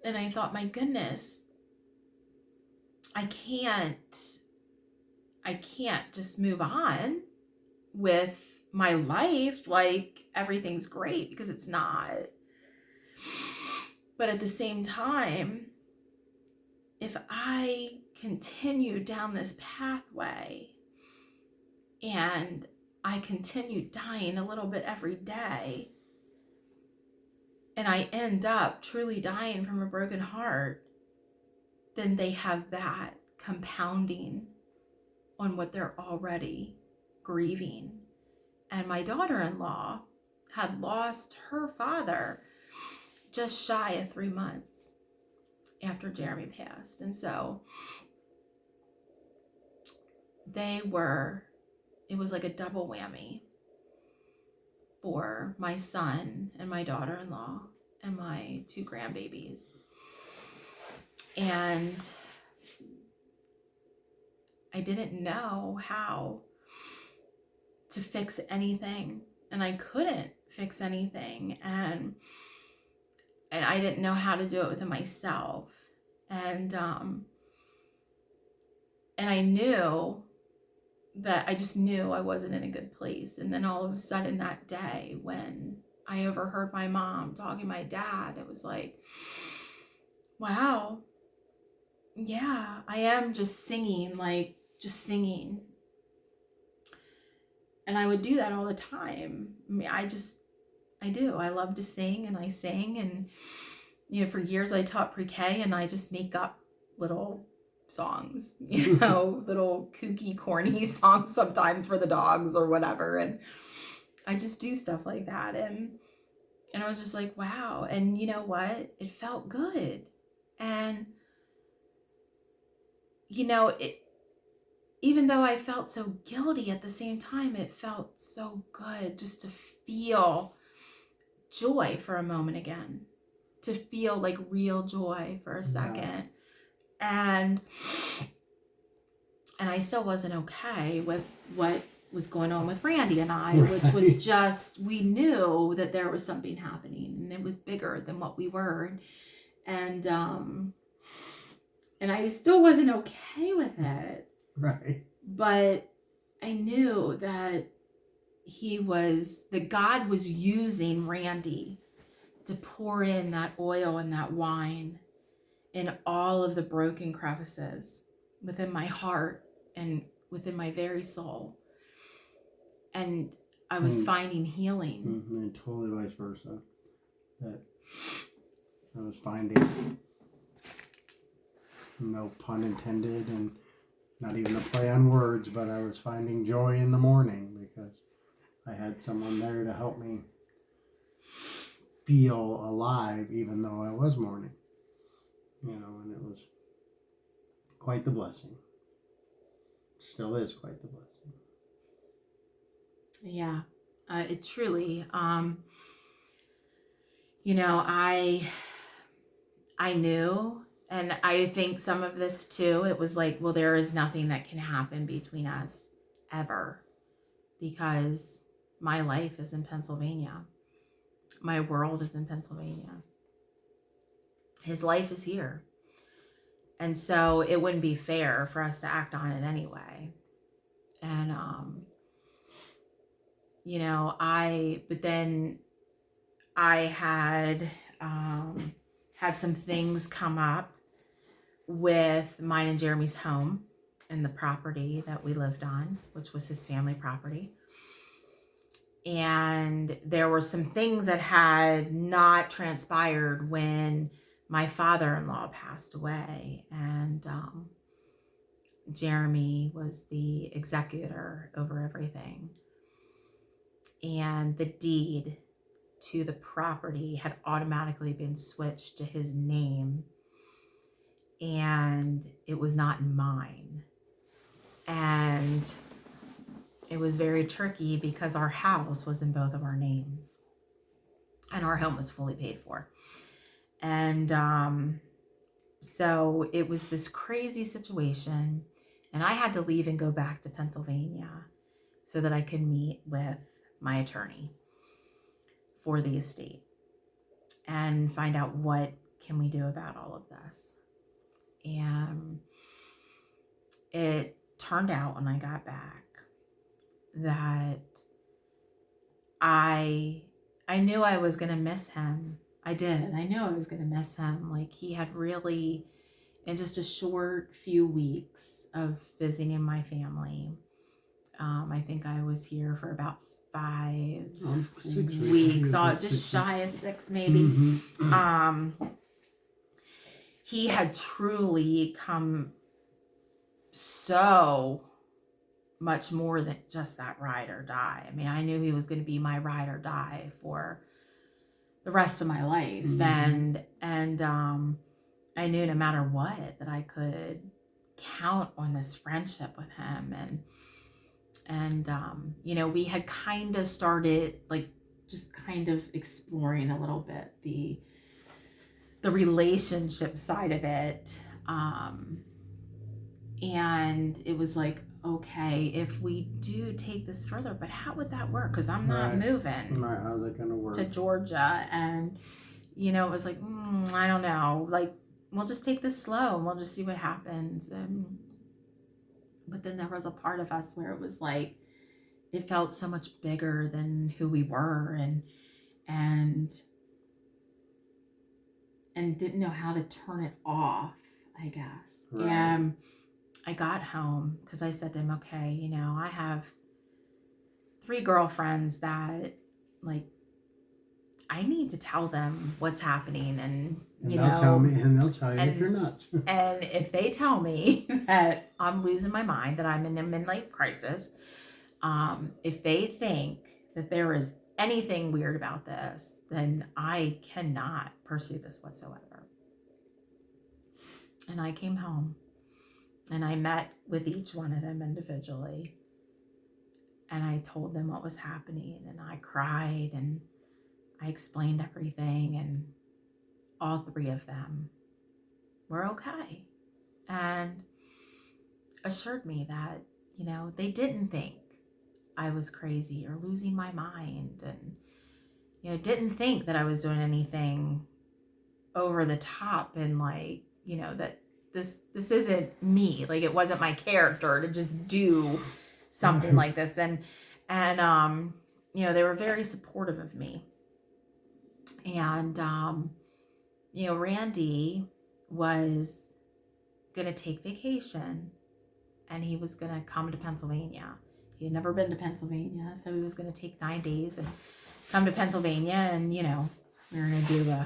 I thought, my goodness, I can't just move on with my life like everything's great, because it's not. But at the same time, if I continue down this pathway and I continue dying a little bit every day, and I end up truly dying from a broken heart, then they have that compounding on what they're already grieving. And my daughter-in-law had lost her father just shy of 3 months after Jeremy passed. And so it was like a double whammy for my son and my daughter-in-law and my 2 grandbabies. And I didn't know how to fix anything, and I couldn't fix anything, and I didn't know how to do it within myself. And I knew that I just knew I wasn't in a good place. And then all of a sudden that day, when I overheard my mom talking to my dad, it was like, wow, yeah, I am just singing. And I would do that all the time. I mean, I do. I love to sing, and I sing. And, for years I taught pre-K, and I just make up little songs, little kooky, corny songs sometimes for the dogs or whatever. And I just do stuff like that. And I was just like, wow. And you know what? It felt good. And, even though I felt so guilty at the same time, it felt so good just to feel joy for a moment again, to feel like real joy for a second. And I still wasn't okay with what was going on with Randy and I, right. Which was just, we knew that there was something happening, and it was bigger than what we were. And I still wasn't okay with it. Right. But I knew that God was using Randy to pour in that oil and that wine in all of the broken crevices within my heart and within my very soul. And I was finding healing. And totally vice versa. That I was finding, no pun intended, and not even a play on words, but I was finding joy in the morning because I had someone there to help me feel alive even though I was mourning. And it was quite the blessing. Still is quite the blessing. Yeah, it truly, I knew, and I think some of this too, it was like, well, there is nothing that can happen between us ever because my life is in Pennsylvania. My world is in Pennsylvania. His life is here. And so it wouldn't be fair for us to act on it anyway. And, but then I had some things come up with mine and Jeremy's home and the property that we lived on, which was his family property. And there were some things that had not transpired when my father-in-law passed away. And Jeremy was the executor over everything. And the deed to the property had automatically been switched to his name. And it was not mine. And it was very tricky because our house was in both of our names. And our home was fully paid for. And so it was this crazy situation. And I had to leave and go back to Pennsylvania so that I could meet with my attorney for the estate and find out what can we do about all of this. And it turned out when I got back that I knew I was going to miss him. I did. I knew I was going to miss him. Like, he had really, in just a short few weeks of visiting my family, I think I was here for about 6 weeks, just shy of 6 maybe. Mm-hmm. He had truly come so much more than just that ride or die. I mean, I knew he was going to be my ride or die for the rest of my life. Mm-hmm. And I knew no matter what that I could count on this friendship with him. And we had kind of started, like, just kind of exploring a little bit the relationship side of it. And it was like, okay, if we do take this further, but how would that work? Because I'm not moving How's it gonna work? to Georgia. And, it was like, I don't know. Like, we'll just take this slow and we'll just see what happens. But then there was a part of us where it was like, it felt so much bigger than who we were and didn't know how to turn it off, I guess. Right. And I got home because I said to him, okay, I have 3 girlfriends that, like, I need to tell them what's happening. And they'll tell me, and they'll tell you if you're nuts. And if they tell me that I'm losing my mind, that I'm in a midlife crisis, if they think that there is anything weird about this, then I cannot pursue this whatsoever. And I came home and I met with each one of them individually. And I told them what was happening, and I cried and I explained everything, and all 3 of them were okay and assured me that, they didn't think I was crazy or losing my mind, and, didn't think that I was doing anything over the top, and, like, that this isn't me. Like, it wasn't my character to just do something like this. And they were very supportive of me. And, Randy was going to take vacation, and he was going to come to Pennsylvania. He had never been to Pennsylvania, so he was going to take 9 days and come to Pennsylvania, and we were going to do the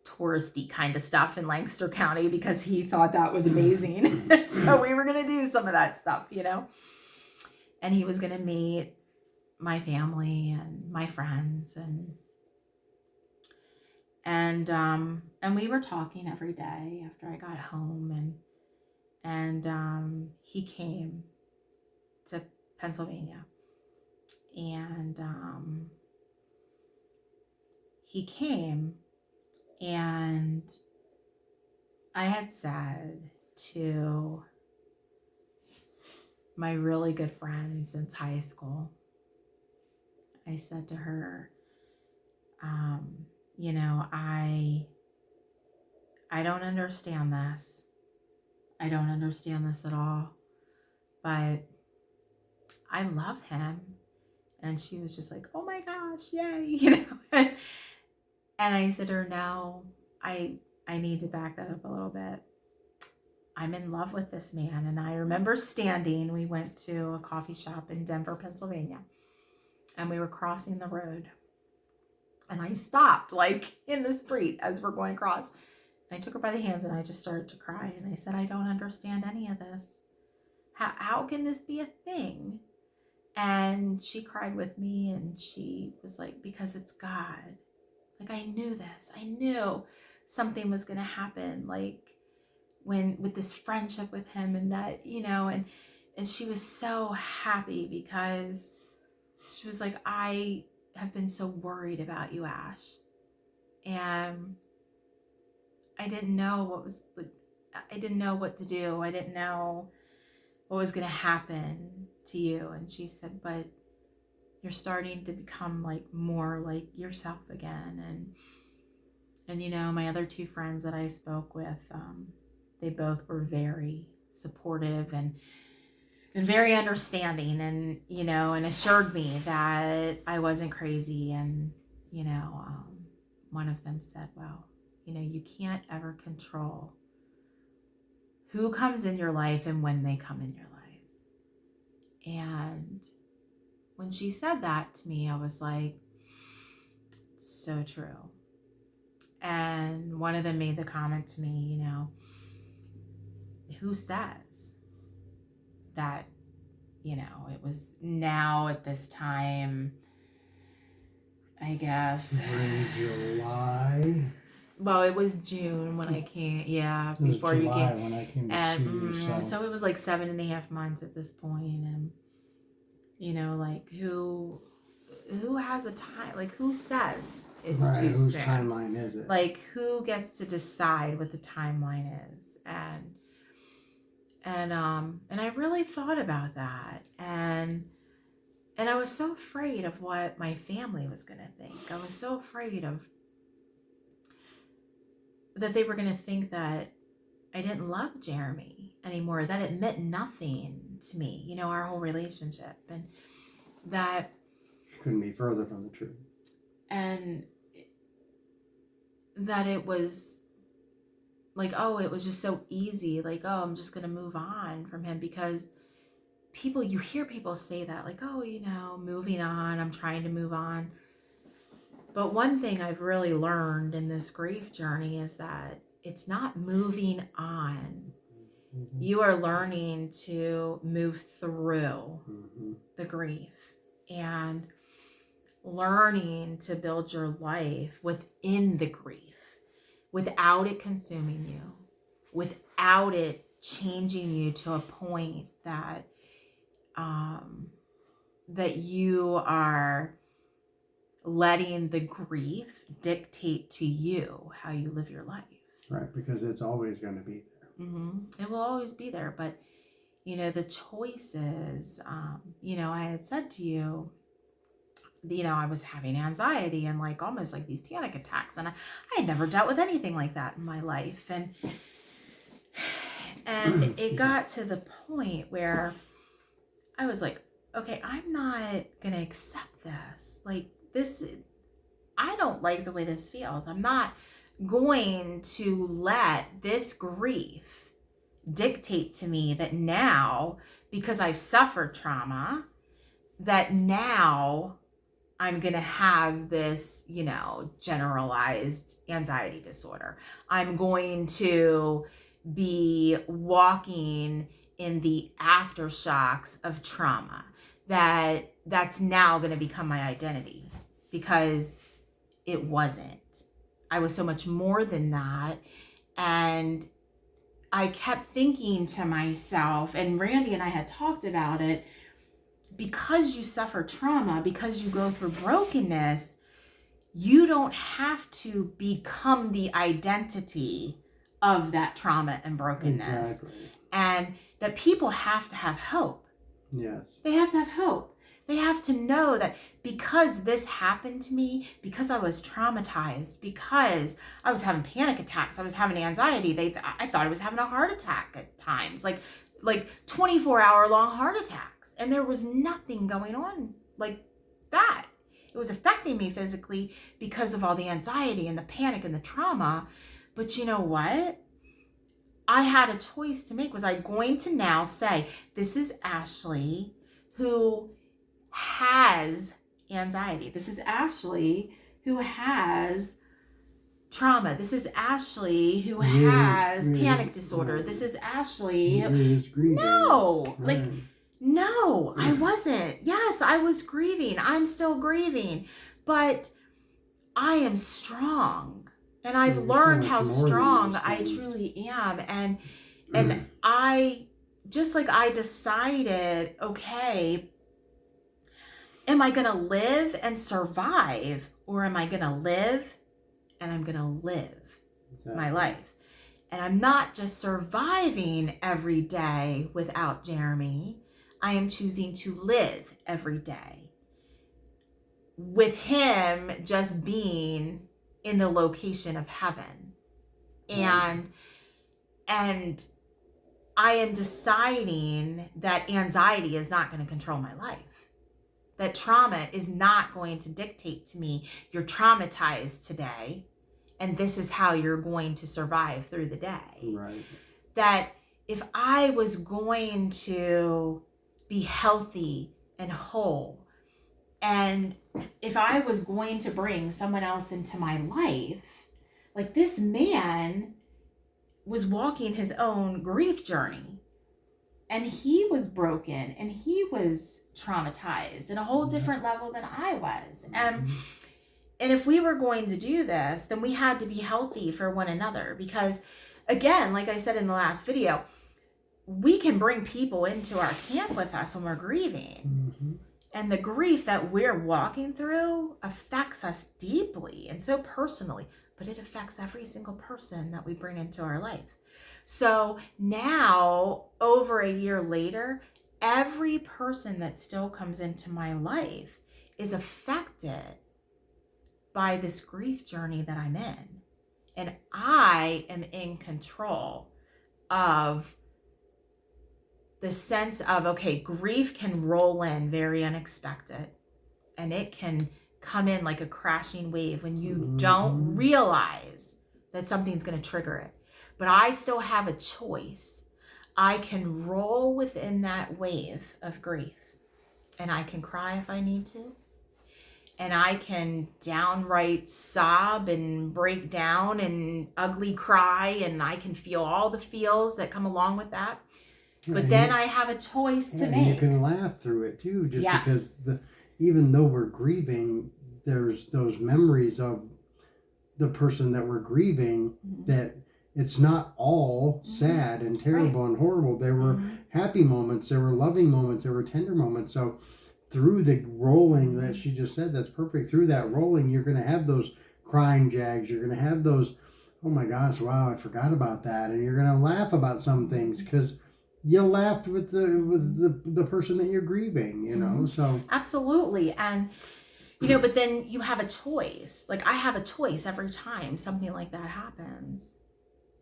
touristy kind of stuff in Lancaster County because he thought that was amazing. So we were going to do some of that stuff, and he was going to meet my family and my friends, and we were talking every day after I got home, and he came to Pennsylvania, and he came, and I had said to my really good friend since high school, I said to her, I don't understand this. I don't understand this at all, but I love him. And she was just like, oh my gosh, yay, And I said to her, no, I need to back that up a little bit. I'm in love with this man. And I remember we went to a coffee shop in Denver, Pennsylvania, and we were crossing the road. And I stopped in the street as we're going across. And I took her by the hands and I just started to cry. And I said, I don't understand any of this. How can this be a thing? And she cried with me, and she was like, because it's God. I knew this. I knew something was going to happen, with this friendship with him, and that, and she was so happy because she was like, I have been so worried about you, Ash. And I didn't know I didn't know what to do. I didn't know what was going to happen to you. And she said, but you're starting to become more like yourself again. And my other two friends that I spoke with, they both were very supportive and very understanding, and and assured me that I wasn't crazy. And one of them said, well, you can't ever control who comes in your life and when they come in your life. And when she said that to me, I was like, so true. And one of them made the comment to me, who says that, it was now at this time, I guess. In July. Well, it was June when I came. Yeah, before you July came. When I came to and see you. so it was 7.5 months at this point, and who has a time? Who says it's right, too whose soon? timeline is it? Who gets to decide what the timeline is? And I really thought about that, and I was so afraid of what my family was gonna think. I was so afraid of that they were gonna think that I didn't love Jeremy anymore, that it meant nothing to me, our whole relationship, and that couldn't be further from the truth. And that it was it was just so easy, I'm just gonna move on from him, because you hear people say that, moving on, I'm trying to move on. But one thing I've really learned in this grief journey is that it's not moving on. Mm-hmm. You are learning to move through the grief and learning to build your life within the grief, without it consuming you, without it changing you to a point that that you are letting the grief dictate to you how you live your life. Right, because it's always going to be there. It will always be there, but the choices, I had said to you, I was having anxiety and almost these panic attacks, and I had never dealt with anything like that in my life, and it got to the point where I was like, okay, I'm not gonna accept this. I don't like the way this feels. I'm not going to let this grief dictate to me that now, because I've suffered trauma, that now I'm going to have this, generalized anxiety disorder. I'm going to be walking in the aftershocks of trauma. That's now going to become my identity, because it wasn't. I was so much more than that. And I kept thinking to myself, and Randy and I had talked about it, because you suffer trauma, because you go through brokenness, you don't have to become the identity of that trauma and brokenness. Exactly. And that people have to have hope. Yes. They have to have hope. They have to know that because this happened to me, because I was traumatized, because I was having panic attacks, I was having anxiety, I thought I was having a heart attack at times, like 24-hour long heart attacks. And there was nothing going on like that. It was affecting me physically because of all the anxiety and the panic and the trauma. But you know what? I had a choice to make. Was I going to now say, this is Ashley who has anxiety. This is Ashley who has trauma. This is Ashley who has panic disorder. This is Ashley. No, no, I wasn't. Yes, I was grieving. I'm still grieving, but I am strong, and I've learned how strong I truly am. And I, just like I decided, okay, am I going to live and survive, or am I going to live and I'm going to live my life? And I'm not just surviving every day without Jeremy. I am choosing to live every day with him just being in the location of heaven. And I am deciding that anxiety is not going to control my life. That trauma is not going to dictate to me, you're traumatized today, and this is how you're going to survive through the day. Right. That if I was going to be healthy and whole, and if I was going to bring someone else into my life, like this man was walking his own grief journey, and he was broken, and he was traumatized in a whole different level than I was. And if we were going to do this, then we had to be healthy for one another, because again, like I said in the last video, we can bring people into our camp with us when we're grieving. Mm-hmm. And the grief that we're walking through affects us deeply and so personally, but it affects every single person that we bring into our life. So now, over a year later, every person that still comes into my life is affected by this grief journey that I'm in. And I am in control of the sense of, okay, grief can roll in very unexpected, and it can come in like a crashing wave when you don't realize that something's going to trigger it. But I still have a choice. I can roll within that wave of grief, and I can cry if I need to, and I can downright sob and break down and ugly cry, and I can feel all the feels that come along with that. But then I have a choice to make. You can laugh through it too, just because even though we're grieving, there's those memories of the person that we're grieving, that it's not all sad and terrible and horrible. There were happy moments, there were loving moments, there were tender moments. So through the rolling that she just said, that's perfect. Through that rolling, you're going to have those crying jags. You're going to have those, oh my gosh, wow, I forgot about that. And you're going to laugh about some things because you laughed with the person that you're grieving, you know. So absolutely. And but then you have a choice. Like I have a choice every time something like that happens.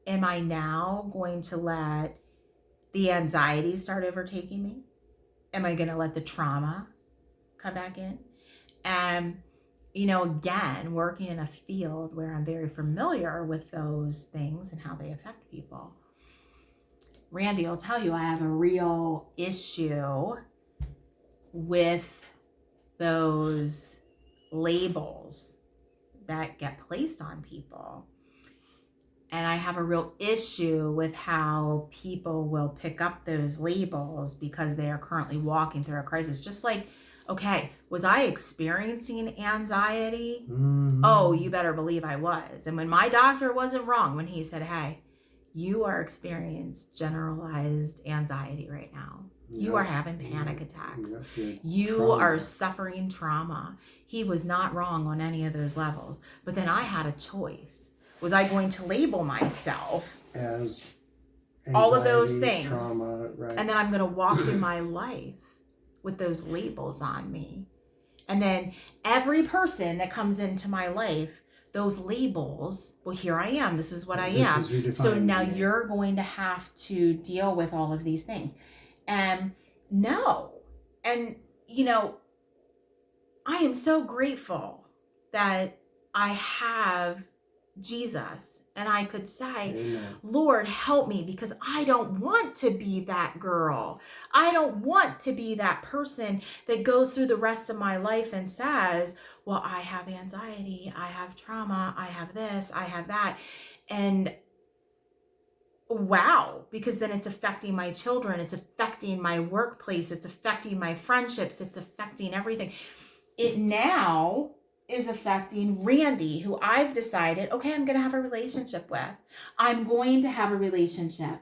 Am I now going to let the anxiety start overtaking me? Am I going to let the trauma come back in? And again, working in a field where I'm very familiar with those things and how they affect people, Randy will tell you I have a real issue with those labels that get placed on people. And I have a real issue with how people will pick up those labels because they are currently walking through a crisis. Just like, okay, was I experiencing anxiety? Mm-hmm. Oh, you better believe I was. And when my doctor wasn't wrong when he said, hey, you are experiencing generalized anxiety right now. You are having panic attacks. You are suffering trauma. He was not wrong on any of those levels. But then I had a choice. Was I going to label myself as all of those things? Trauma, right. And then I'm going to walk through my life with those labels on me. And then every person that comes into my life, those labels, well, here I am. This is what I am. So now you're going to have to deal with all of these things. And no. And, you know, I am so grateful that I have Jesus and I could say, Amen. Lord, help me, because I don't want to be that girl. I don't want to be that person that goes through the rest of my life and says, well, I have anxiety, I have trauma, I have this, I have that. And wow, because then it's affecting my children, it's affecting my workplace, it's affecting my friendships, it's affecting everything. It now is affecting Randy, who I've decided, okay, I'm going to have a relationship with. I'm going to have a relationship.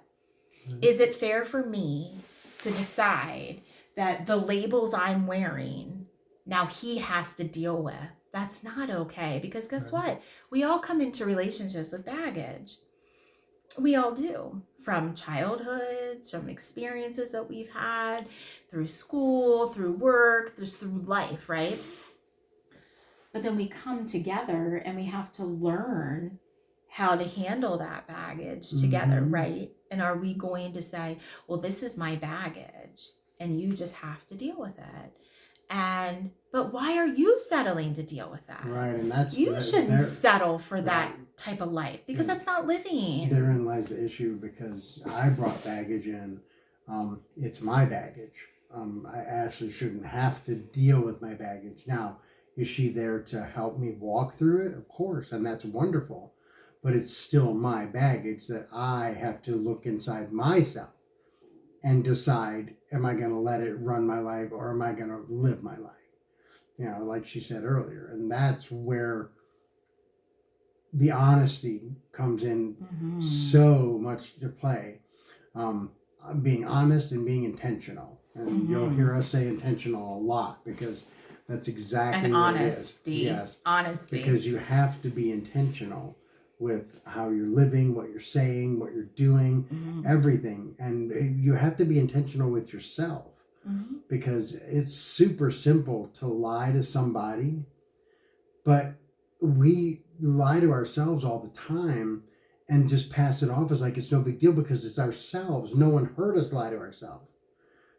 Mm-hmm. Is it fair for me to decide that the labels I'm wearing, now he has to deal with? That's not okay, because guess what? We all come into relationships with baggage. We all do, from childhoods, from experiences that we've had, through school, through work, through life, right? But then we come together and we have to learn how to handle that baggage together, mm-hmm. right? And are we going to say, well, this is my baggage and you just have to deal with it? But why are you settling to deal with that? Right, and that's... You shouldn't settle for that type of life, because that's not living. Therein lies the issue, because I brought baggage in. It's my baggage. I actually shouldn't have to deal with my baggage. Now, is she there to help me walk through it? Of course, and that's wonderful. But it's still my baggage that I have to look inside myself and decide, am I going to let it run my life, or am I going to live my life? You know, like she said earlier. And that's where the honesty comes in so much to play. Being honest and being intentional. And you'll hear us say intentional a lot, because that's exactly and what honesty. It is. Yes. Honesty. Because you have to be intentional with how you're living, what you're saying, what you're doing, everything. And you have to be intentional with yourself, because it's super simple to lie to somebody, but we lie to ourselves all the time and just pass it off as like it's no big deal, because it's ourselves. No one heard us lie to ourselves.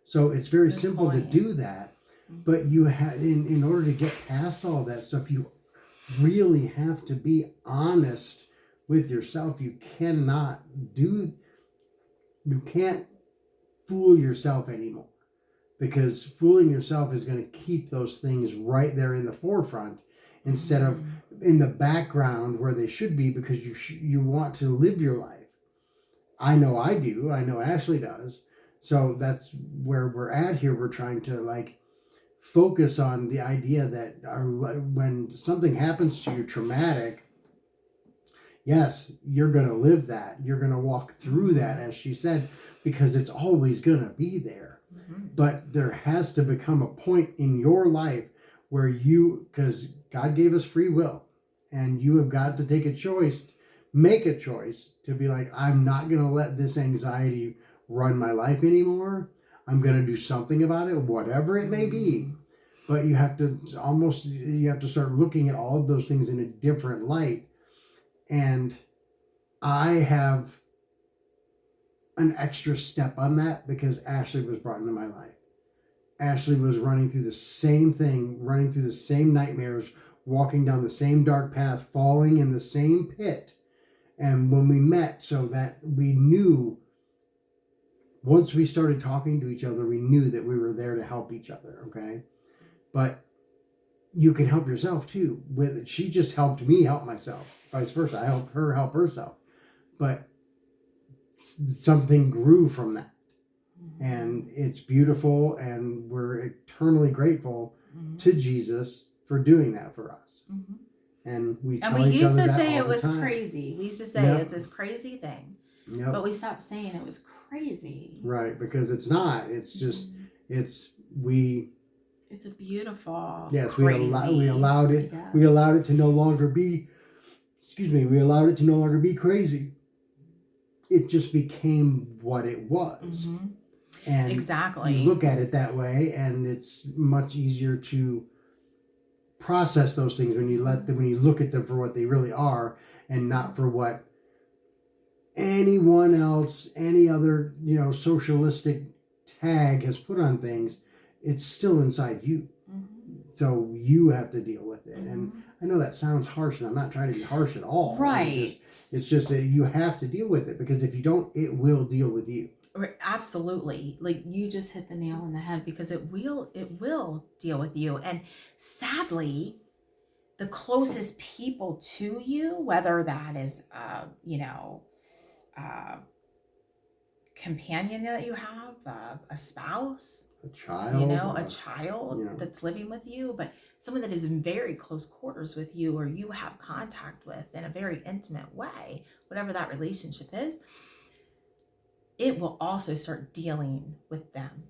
So it's very simple to do that. But you have, in order to get past all that stuff, you really have to be honest with yourself. You can't fool yourself anymore, because fooling yourself is going to keep those things right there in the forefront instead of in the background where they should be, because you want to live your life. I know I do. I know Ashley does. So that's where we're at here. We're trying to focus on the idea that when something happens to you traumatic, yes, you're going to live that. You're going to walk through that, as she said, because it's always going to be there. But there has to become a point in your life where because God gave us free will, and you have got to make a choice to be like, I'm not going to let this anxiety run my life anymore. I'm going to do something about it, whatever it may be. But you have to start looking at all of those things in a different light. And I have an extra step on that because Ashley was brought into my life. Ashley was running through the same thing, running through the same nightmares, walking down the same dark path, falling in the same pit. And when we met, so that we knew, once we started talking to each other, we knew that we were there to help each other, okay? But you can help yourself too. She just helped me help myself. Vice versa. I helped her help herself. But something grew from that. And it's beautiful, and we're eternally grateful to Jesus for doing that for us. And we tell each used other to that say all it the was time. crazy. We used to say Yep. it's this crazy thing. Yep. But we stopped saying it was crazy. Right, because it's not. It's just it's a beautiful. Yes, crazy, we allowed it. We allowed it to no longer be. Excuse me. We allowed it to no longer be crazy. It just became what it was. And exactly. you look at it that way, and it's much easier to process those things when you look at them for what they really are, and not for what anyone else, any other socialistic tag has put on things. It's still inside you, so you have to deal with it. And I know that sounds harsh, and I'm not trying to be harsh at all. Right. It's just that you have to deal with it, because if you don't, it will deal with you. Absolutely. Like, you just hit the nail on the head, because it will deal with you. And sadly, the closest people to you, whether that is companion that you have, a spouse, a child, a child that's living with you, but someone that is in very close quarters with you, or you have contact with in a very intimate way, whatever that relationship is, it will also start dealing with them.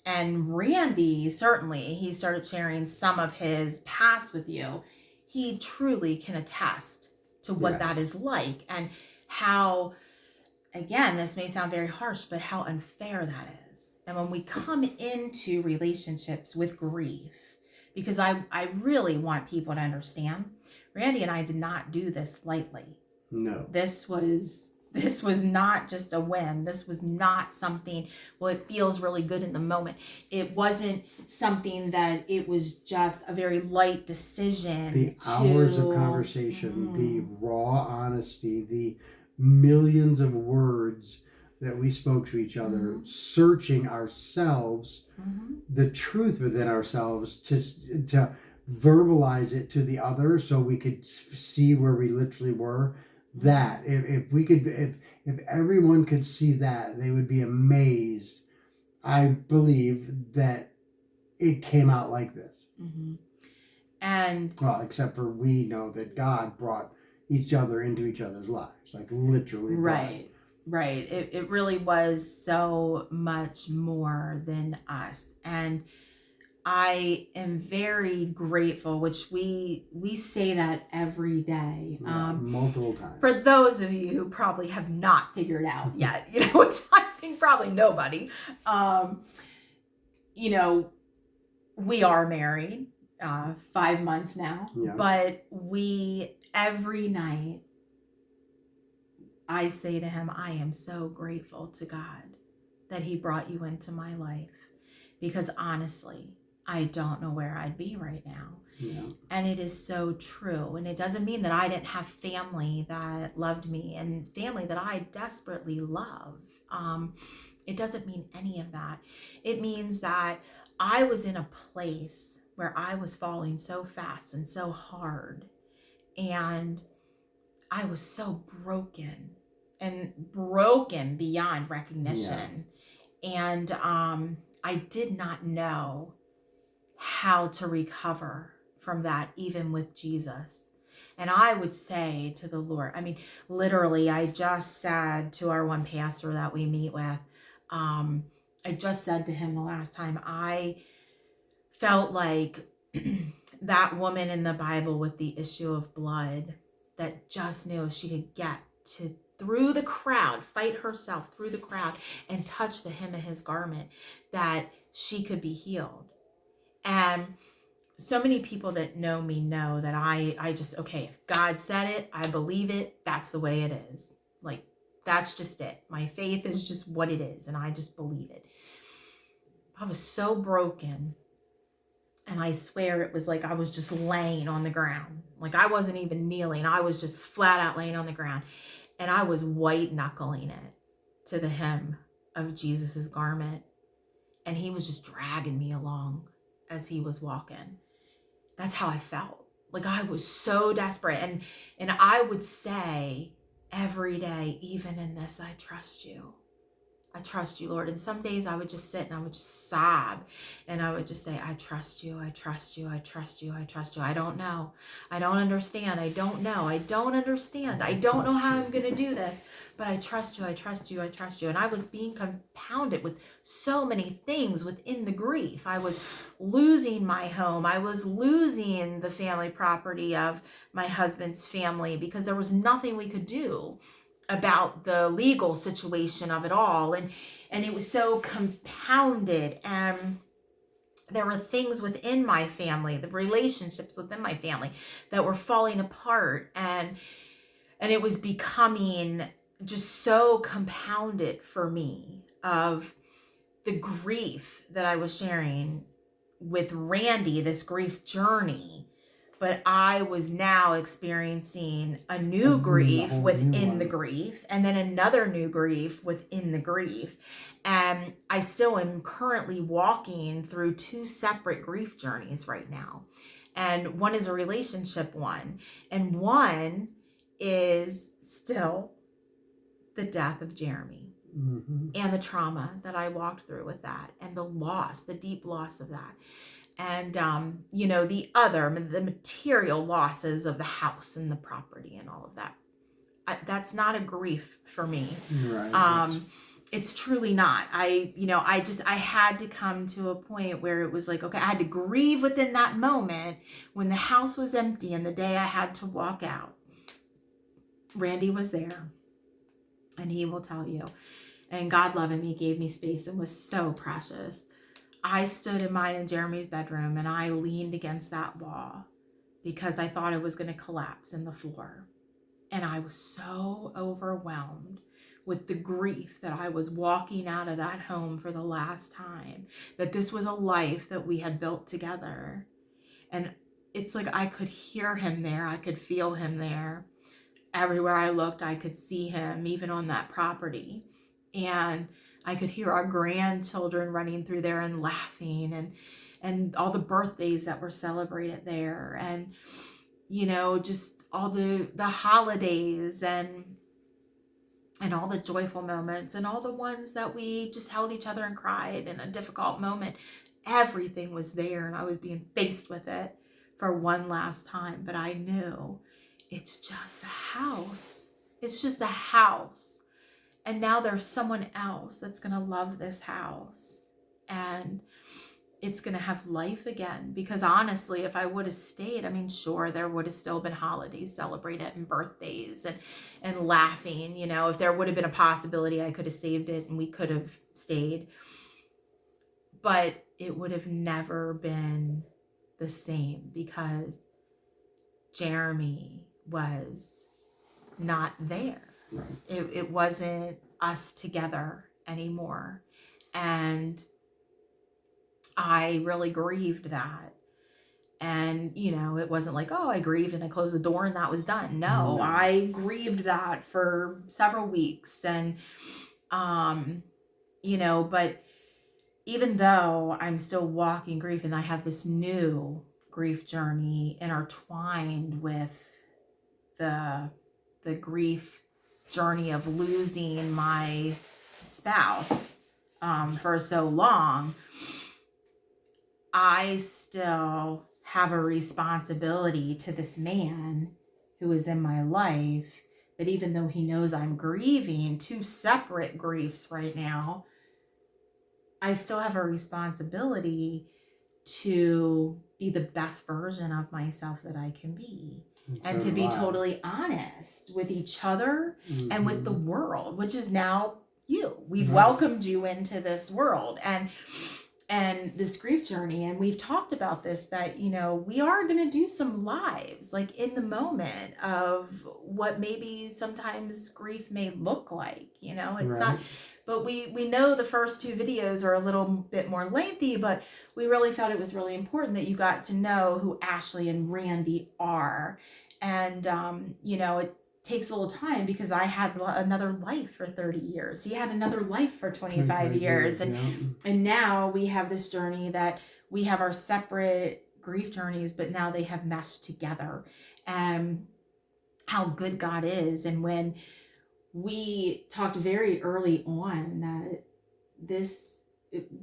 And Randy, certainly, he started sharing some of his past with you. He truly can attest to what that is like, and how, again, this may sound very harsh, but how unfair that is. And when we come into relationships with grief, because I really want people to understand, Randy and I did not do this lightly. No. This was not just a whim. This was not something, well, it feels really good in the moment. It wasn't something that it was just a very light decision. The hours of conversation, the raw honesty, the millions of words that we spoke to each other, searching ourselves, the truth within ourselves, to verbalize it to the other, so we could see where we literally were. That if everyone could see that, they would be amazed. I believe that it came out like this. And well, except for we know that God brought each other into each other's lives, like literally. Right. It really was so much more than us. And I am very grateful, which we say that every day. Multiple times. For those of you who probably have not figured out yet, which I think probably nobody, we are married 5 months now, but every night, I say to him, I am so grateful to God that he brought you into my life, because honestly, I don't know where I'd be right now. And it is so true. And it doesn't mean that I didn't have family that loved me and family that I desperately love. It doesn't mean any of that. It means that I was in a place where I was falling so fast and so hard, and I was so broken beyond recognition. And I did not know how to recover from that, even with Jesus. And I would say to the Lord, literally, I just said to our one pastor that we meet with, I just said to him the last time, I felt like that woman in the Bible with the issue of blood, that just knew if she could get through the crowd, fight herself through the crowd and touch the hem of his garment, that she could be healed. And so many people that know me know that I just, okay, if God said it, I believe it. That's the way it is. Like, that's just it. My faith is just what it is, and I just believe it. I was so broken, and I swear it was like I was just laying on the ground. Like, I wasn't even kneeling. I was just flat out laying on the ground, and I was white knuckling it to the hem of Jesus's garment, and he was just dragging me along as he was walking. That's how I felt. Like I was so desperate. And I would say every day, even in this, I trust you. I trust you, Lord. And some days I would just sit and I would just sob and I would just say, I trust you. I trust you. I trust you. I trust you. I don't know. I don't understand. I don't know. I don't understand. I don't know how I'm going to do this, but I trust you. I trust you. I trust you. And I was being compounded with so many things within the grief. I was losing my home. I was losing the family property of my husband's family because there was nothing we could do about the legal situation of it all, and it was so compounded, and there were things within my family, the relationships within my family that were falling apart, and it was becoming just so compounded for me of the grief that I was sharing with Randy, this grief journey. But I was now experiencing a new grief within the grief, and then another new grief within the grief. And I still am currently walking through two separate grief journeys right now. And one is a relationship one, and one is still the death of Jeremy. Mm-hmm. And the trauma that I walked through with that, and the loss, the deep loss of that. And, the material losses of the house and the property and all of that. That's not a grief for me. Right. It's truly not. I had to come to a point where it was like, okay, I had to grieve within that moment when the house was empty and the day I had to walk out. Randy was there, and he will tell you. And God loving me gave me space and was so precious. I stood in mine and Jeremy's bedroom and I leaned against that wall because I thought it was going to collapse in the floor. And I was so overwhelmed with the grief that I was walking out of that home for the last time, that this was a life that we had built together. And it's like I could hear him there. I could feel him there. Everywhere I looked, I could see him, even on that property. And I could hear our grandchildren running through there and laughing, and all the birthdays that were celebrated there, and just all the holidays and all the joyful moments and all the ones that we just held each other and cried in a difficult moment. Everything was there, and I was being faced with it for one last time. But I knew it's just a house. It's just a house. And now there's someone else that's going to love this house, and it's going to have life again. Because honestly, if I would have stayed, sure, there would have still been holidays celebrated and birthdays and laughing. If there would have been a possibility, I could have saved it and we could have stayed. But it would have never been the same because Jeremy was not there. Right. It wasn't us together anymore. And I really grieved that. And, it wasn't like, oh, I grieved and I closed the door and that was done. No, I grieved that for several weeks. And, but even though I'm still walking grief and I have this new grief journey intertwined with the grief journey of losing my spouse for so long, I still have a responsibility to this man who is in my life, that even though he knows I'm grieving two separate griefs right now, I still have a responsibility to be the best version of myself that I can be. And to be totally honest with each other and with the world, which is now you. We've welcomed you into this world and this grief journey. And we've talked about this, that, we are going to do some lives, like in the moment of what maybe sometimes grief may look like, it's not, but we know the first two videos are a little bit more lengthy, but we really felt it was really important that you got to know who Ashley and Randy are. And, it takes a little time because I had another life for 30 years. He had another life for 25 years. And now we have this journey that we have our separate grief journeys, but now they have meshed together. And how good God is. And when we talked very early on that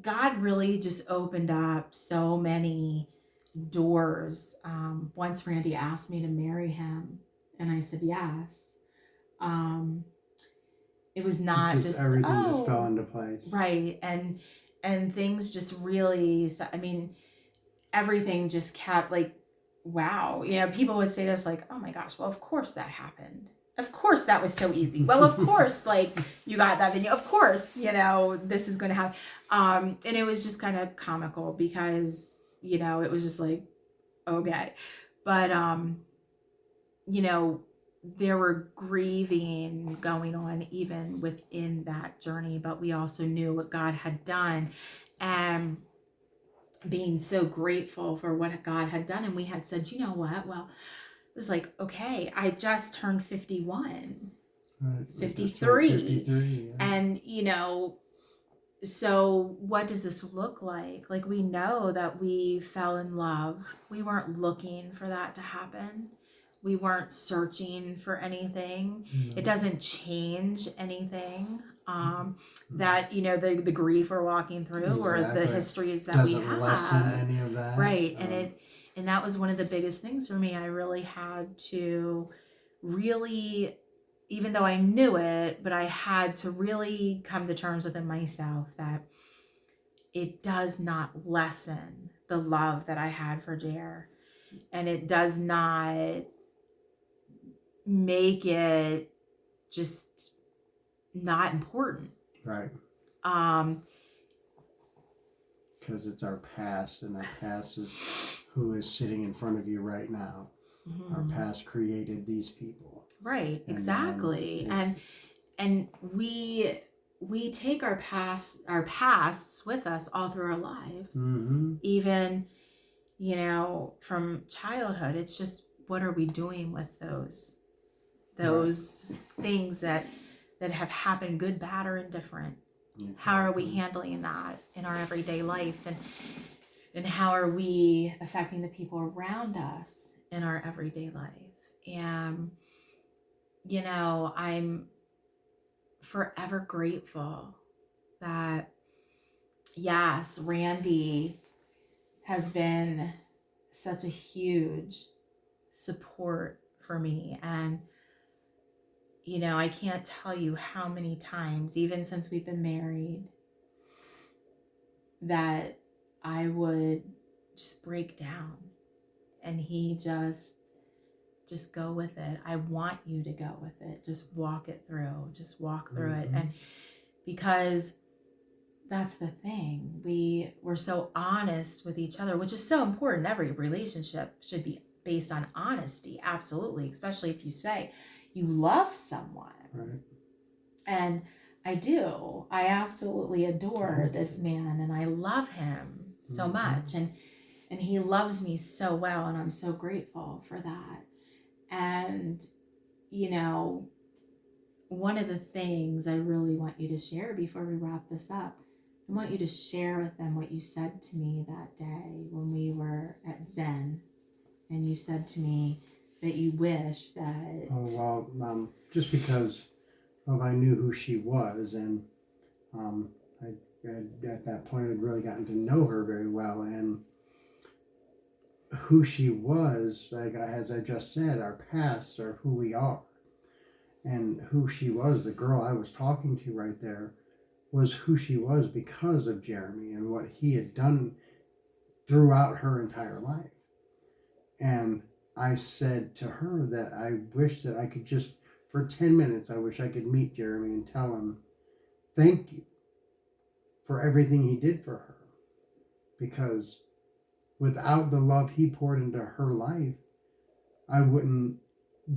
God really just opened up so many doors. Once Randy asked me to marry him, and I said yes. It was not just everything just fell into place, right, and things just really. I mean, everything just kept like, wow. People would say to us like, "Oh my gosh, well, of course that happened. Of course that was so easy. Well, of course, like you got that video. Of course, this is going to happen." And it was just kind of comical because it was just like, okay, but there were grieving going on even within that journey, but we also knew what God had done, and being so grateful for what God had done. And we had said, you know what? Well, it was like, okay, I just turned 51, right. 53. 53, yeah. And, so what does this look like? Like, we know that we fell in love. We weren't looking for that to happen. We weren't searching for anything. No. It doesn't change anything. That the grief we're walking through, or the histories that we have, lessen any of that, right? And that was one of the biggest things for me. I really had to even though I knew it, but I had to really come to terms within myself that it does not lessen the love that I had for Jer, and it does not make it just not important. Right. Because it's our past, and our past is who is sitting in front of you right now. Mm-hmm. Our past created these people. Right, exactly. And we take our pasts with us all through our lives. Mm-hmm. Even, from childhood. It's just, what are we doing with those things that have happened, good, bad, or indifferent? Exactly. How are we handling that in our everyday life, and how are we affecting the people around us in our everyday life? And I'm forever grateful that, yes, Randy has been such a huge support for me. And I can't tell you how many times, even since we've been married, that I would just break down, and he just go with it. I want you to go with it. Just walk it through. Just walk through it. And because that's the thing, we're so honest with each other, which is so important. Every relationship should be based on honesty. Absolutely. Especially if you say you love someone. Right. And I do. I absolutely adore this man, and I love him so much. And he loves me so well, and I'm so grateful for that. And, one of the things I really want you to share before we wrap this up, I want you to share with them what you said to me that day when we were at Zen, and you said to me that you wish that... Oh, well, just because I knew who she was, and I at that point had really gotten to know her very well, and who she was, like as I just said, our pasts are who we are. And who she was, the girl I was talking to right there, was who she was because of Jeremy and what he had done throughout her entire life. And I said to her that I wish that I could just, for 10 minutes, I wish I could meet Jeremy and tell him, thank you for everything he did for her. Because without the love he poured into her life, I wouldn't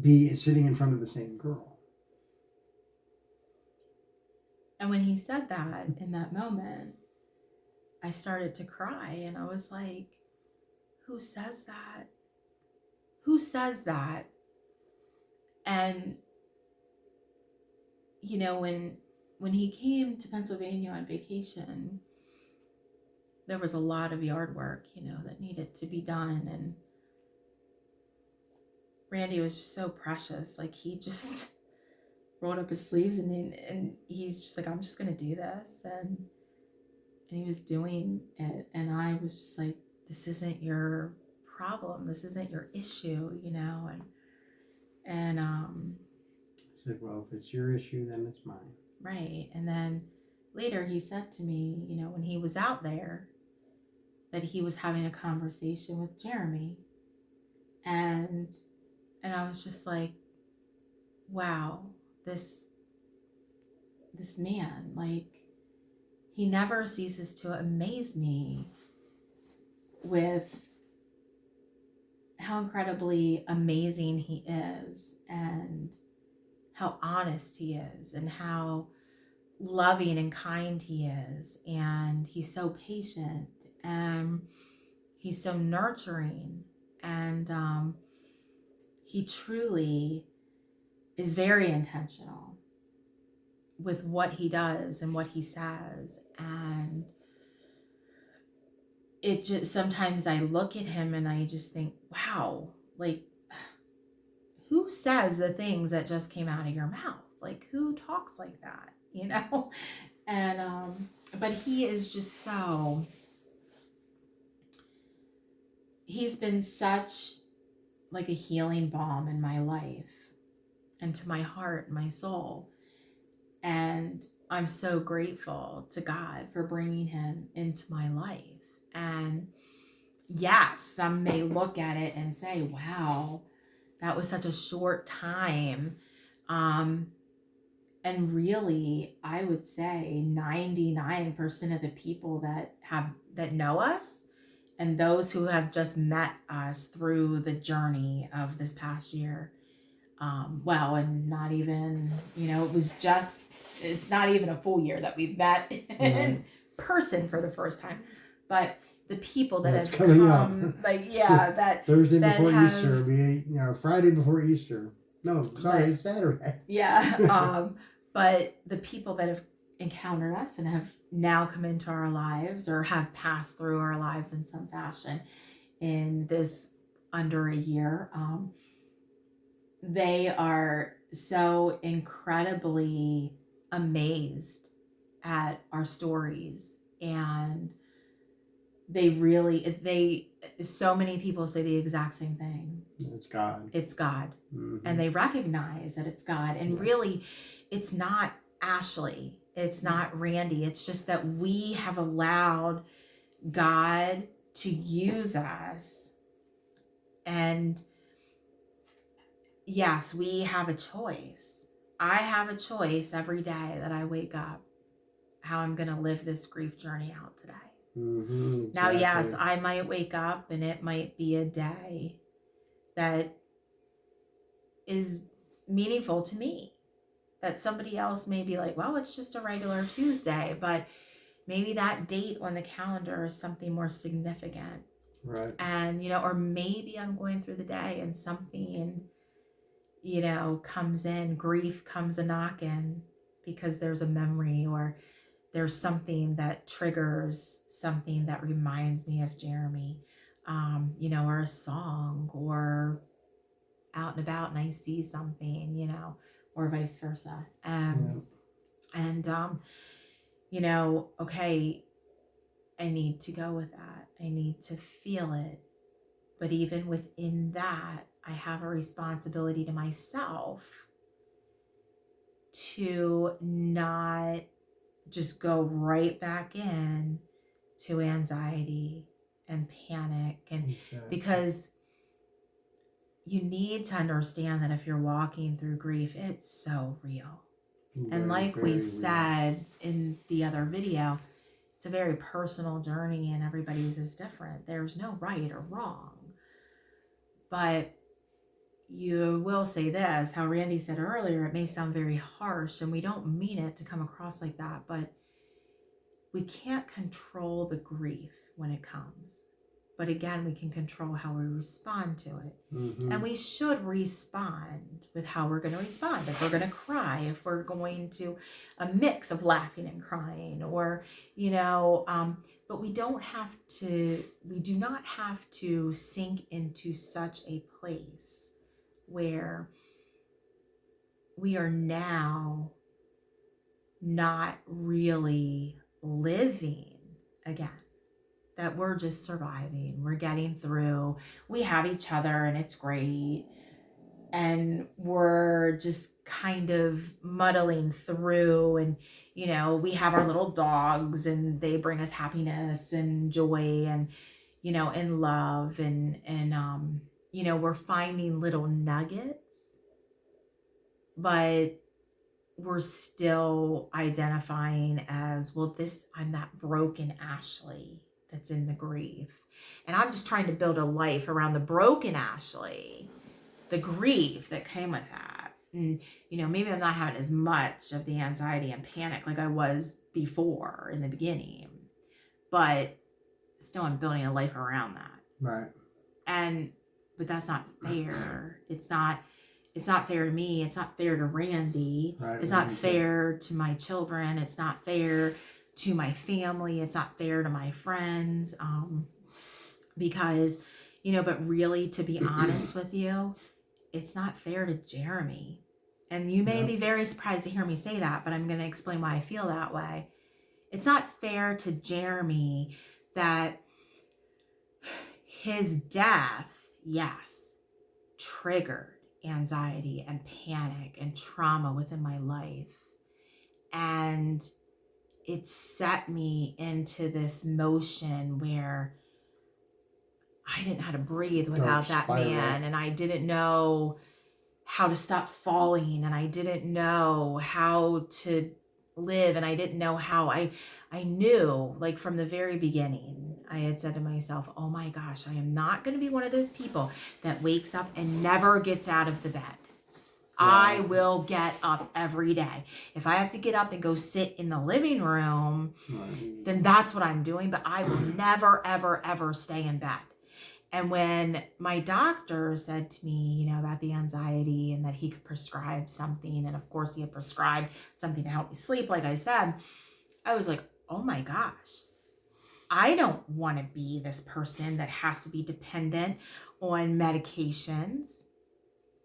be sitting in front of the same girl. And when he said that, in that moment, I started to cry, and I was like, who says that? Who says that? And, when he came to Pennsylvania on vacation, there was a lot of yard work, that needed to be done. And Randy was just so precious. Like, he just rolled up his sleeves and he's just like, I'm just going to do this. And he was doing it. And I was just like, this isn't your problem. This isn't your issue, and I said, well, if it's your issue, then it's mine. right. And then later he said to me, when he was out there, that he was having a conversation with Jeremy. And I was just like, wow, this man, like, he never ceases to amaze me with how incredibly amazing he is, and how honest he is, and how loving and kind he is. And he's so patient, and he's so nurturing, and he truly is very intentional with what he does and what he says. And it just, sometimes I look at him and I just think, wow, like, who says the things that just came out of your mouth? Like, who talks like that, And but he is just so, he's been such like a healing balm in my life and to my heart and my soul. And I'm so grateful to God for bringing him into my life. And yes, some may look at it and say, wow, that was such a short time. And really, I would say 99% of the people that know us, and those who have just met us through the journey of this past year, and not even, it's not even a full year that we've met in person for the first time. But the people that have come, that Thursday that before have, Easter, Friday before Easter. No, sorry, it's Saturday. Yeah. But the people that have encountered us and have now come into our lives, or have passed through our lives in some fashion in this under a year, they are so incredibly amazed at our stories. And so many people say the exact same thing. It's God. It's God. Mm-hmm. And they recognize that it's God. And really, it's not Ashley. It's not Randy. It's just that we have allowed God to use us. And yes, we have a choice. I have a choice every day that I wake up, how I'm going to live this grief journey out today. Mm-hmm, exactly. Now, yes, I might wake up and it might be a day that is meaningful to me, that somebody else may be like, well, it's just a regular Tuesday, but maybe that date on the calendar is something more significant. Right. And, or maybe I'm going through the day and something, comes in, grief comes a knocking because there's a memory, or there's something that triggers something that reminds me of Jeremy, or a song, or out and about and I see something, or vice versa. Okay, I need to go with that. I need to feel it. But even within that, I have a responsibility to myself to not just go right back in to anxiety and panic. And exactly. Because you need to understand that if you're walking through grief, it's so real. And like we said in the other video, it's a very personal journey and everybody's is different. There's no right or wrong. But you will say this, how Randy said earlier, it may sound very harsh and we don't mean it to come across like that, but we can't control the grief when it comes. But again, we can control how we respond to it. Mm-hmm. And we should respond with how we're going to respond. If we're going to cry, if we're going to a mix of laughing and crying, or, but we do not have to sink into such a place where we are now not really living again. That we're just surviving, we're getting through, we have each other and it's great. And we're just kind of muddling through, and, we have our little dogs and they bring us happiness and joy and, and love and we're finding little nuggets, but we're still identifying as, well, I'm that broken Ashley that's in the grief. And I'm just trying to build a life around the broken Ashley, the grief that came with that. And, maybe I'm not having as much of the anxiety and panic like I was before in the beginning, but still I'm building a life around that. Right. But that's not fair. It's not fair to me. It's not fair to Randy. Right. It's not fair to my children. It's not fair to my family. It's not fair to my friends. Because, but really, to be honest with you, it's not fair to Jeremy. And you may be very surprised to hear me say that, but I'm going to explain why I feel that way. It's not fair to Jeremy that his death, yes, triggered anxiety and panic and trauma within my life. And it set me into this motion where I didn't know how to breathe without that man. And I didn't know how to stop falling. And I didn't know how to live. And I didn't know how. I knew, like, from the very beginning, I had said to myself, oh my gosh, I am not going to be one of those people that wakes up and never gets out of the bed. I will get up every day. If I have to get up and go sit in the living room, then that's what I'm doing. But I will never, ever, ever stay in bed. And when my doctor said to me, about the anxiety and that he could prescribe something, and of course he had prescribed something to help me sleep, like I said, I was like, oh my gosh, I don't want to be this person that has to be dependent on medications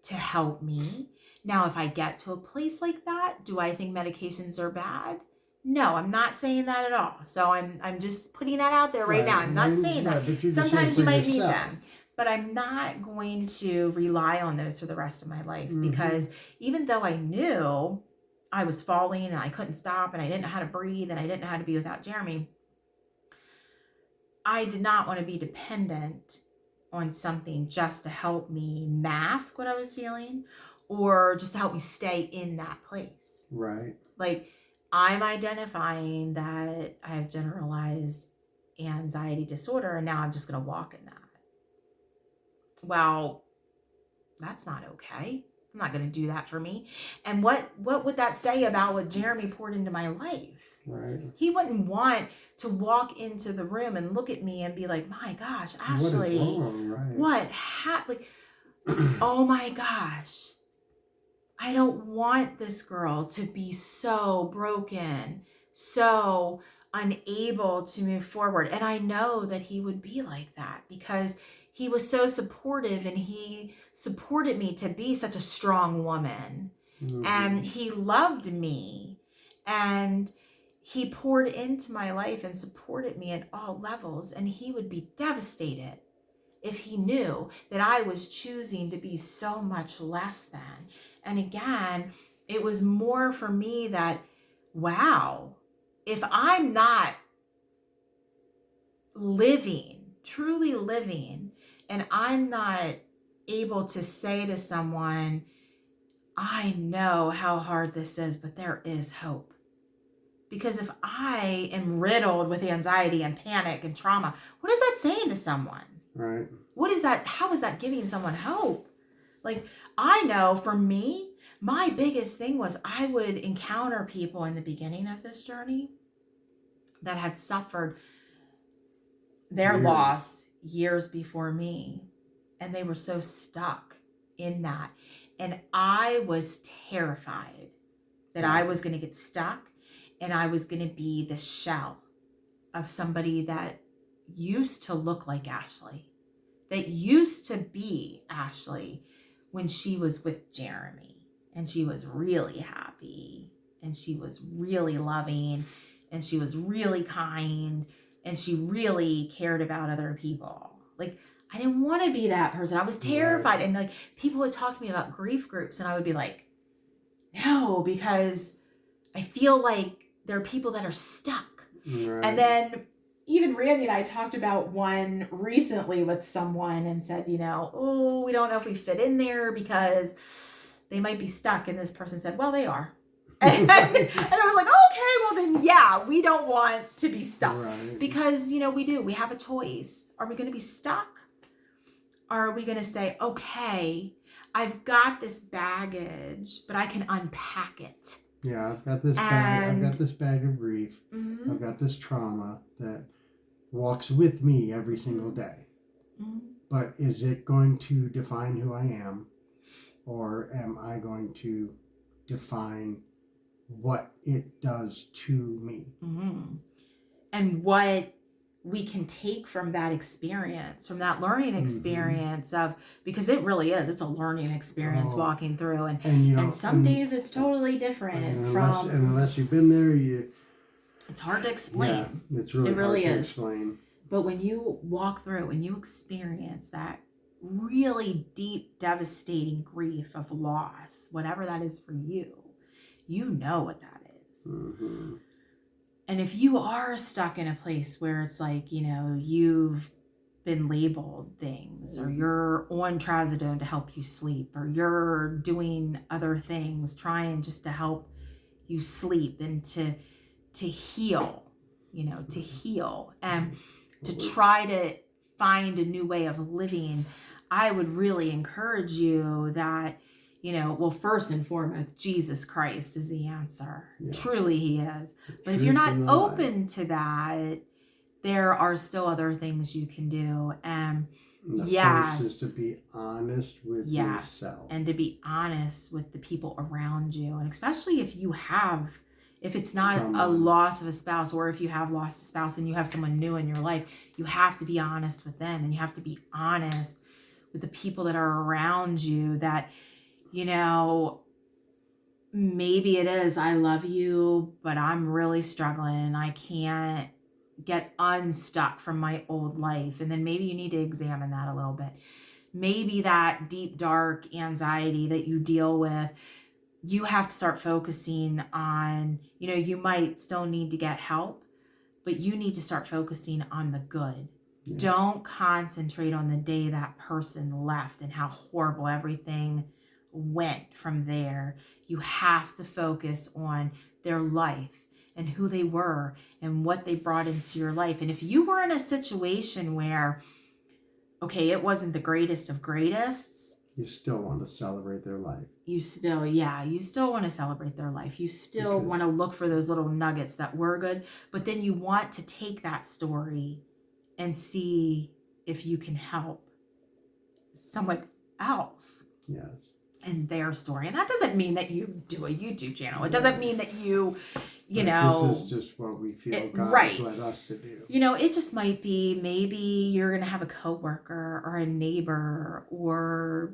to help me. Now, if I get to a place like that, do I think medications are bad? No, I'm not saying that at all. So I'm just putting that out there right now. I'm not saying that. Sometimes you might need them, but I'm not going to rely on those for the rest of my life, because even though I knew I was falling and I couldn't stop and I didn't know how to breathe and I didn't know how to be without Jeremy, I did not want to be dependent on something just to help me mask what I was feeling, or just to help me stay in that place. Right. Like, I'm identifying that I have generalized anxiety disorder, and now I'm just going to walk in that. Well, that's not okay. I'm not going to do that for me. And what would that say about what Jeremy poured into my life? Right. He wouldn't want to walk into the room and look at me and be like, my gosh, Ashley, what is wrong? Right. What happened? Oh my gosh. I don't want this girl to be so broken, so unable to move forward. And I know that he would be like that because he was so supportive, and he supported me to be such a strong woman. And he loved me, and he poured into my life and supported me at all levels. And he would be devastated if he knew that I was choosing to be so much less than. And again, it was more for me that, wow, if I'm not living, truly living, and I'm not able to say to someone, I know how hard this is, but there is hope. Because if I am riddled with anxiety and panic and trauma, what is that saying to someone? Right. What is that? How is that giving someone hope? Like, I know for me, my biggest thing was I would encounter people in the beginning of this journey that had suffered their loss years before me, and they were so stuck in that. And I was terrified that I was going to get stuck and I was going to be the shell of somebody that used to look like Ashley, that used to be Ashley when she was with Jeremy, and she was really happy, and she was really loving, and she was really kind, and she really cared about other people. Like, I didn't want to be that person. I was terrified. Right. And like, people would talk to me about grief groups, and I would be like, no, because I feel like there are people that are stuck. Right. And then even Randy and I talked about one recently with someone and said, you know, oh, we don't know if we fit in there because they might be stuck. And this person said, well, they are. And I was like, okay, well then, yeah, we don't want to be stuck. Right. Because, you know, we have a choice. Are we going to be stuck? Or are we going to say, okay, I've got this baggage, but I can unpack it. Yeah, I've got this bag. I've got this bag of grief. Mm-hmm. I've got this trauma that walks with me every single day. Mm-hmm. But is it going to define who I am, or am I going to define what it does to me? Mm-hmm. And what we can take from that experience, from that learning experience of, because it really is, it's a learning experience walking through, and you know, and some days it's totally different unless you've been there, it's hard to explain. Yeah, it's really hard to explain. But when you walk through and you experience that really deep, devastating grief of loss, whatever that is for you, you know what that is. Mm-hmm. And if you are stuck in a place where it's like, you know, you've been labeled things, or you're on trazodone to help you sleep, or you're doing other things trying just to help you sleep and to heal, you know, to heal and to try to find a new way of living, I would really encourage you that, you know, well, first and foremost, Jesus Christ is the answer. Yeah. Truly he is. But if you're not open to that, there are still other things you can do. And first is to be honest with yourself. And to be honest with the people around you. And especially if it's not a loss of a spouse, or if you have lost a spouse and you have someone new in your life, you have to be honest with them, and you have to be honest with the people that are around you that, you know, maybe it is, I love you, but I'm really struggling. I can't get unstuck from my old life. And then maybe you need to examine that a little bit. Maybe that deep, dark anxiety that you deal with, you have to start focusing on, you know, you might still need to get help, but you need to start focusing on the good. Yeah. Don't concentrate on the day that person left and how horrible everything went from there. You have to focus on their life and who they were and what they brought into your life. And if you were in a situation where, okay, it wasn't the greatest of greatests, you still want to celebrate their life. You still want to celebrate their life. You still want to look for those little nuggets that were good, but then you want to take that story and see if you can help someone else. Yes. In their story. And that doesn't mean that you do a YouTube channel. It doesn't mean that you know. This is just what we feel God has led us to do. You know, it just might be, maybe you're going to have a coworker or a neighbor, or,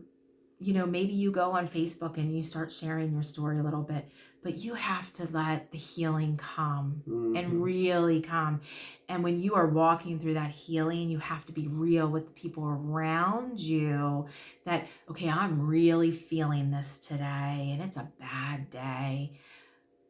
you know, maybe you go on Facebook and you start sharing your story a little bit, but you have to let the healing come and really come. And when you are walking through that healing, you have to be real with the people around you that, okay, I'm really feeling this today and it's a bad day.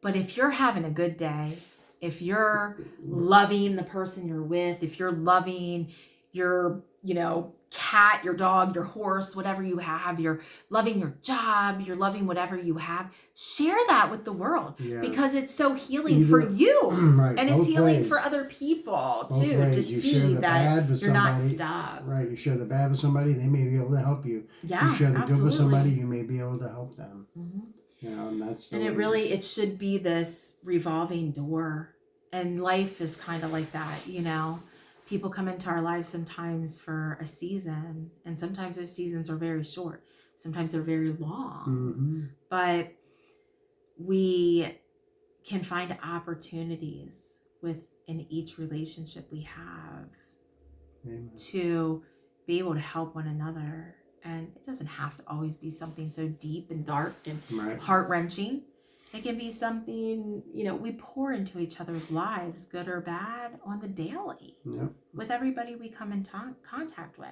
But if you're having a good day, if you're loving the person you're with, if you're loving your, you know, cat, your dog, your horse, whatever you have, you're loving your job, you're loving whatever you have, share that with the world, because it's so healing for you. Right, and it's healing for other people too, to see that you're not stuck. Right, you share the bad with somebody, they may be able to help you. Yeah, you share the good with somebody, you may be able to help them. Mm-hmm. You know, and that's it should be this revolving door, and life is kind of like that, you know. people come into our lives sometimes for a season, and sometimes those seasons are very short. Sometimes they're very long. But we can find opportunities within each relationship we have Amen. to be able to help one another. And it doesn't have to always be something so deep and dark and Right. heart-wrenching. It can be something, we pour into each other's lives, good or bad, on the daily. Yep. With everybody we come in contact with.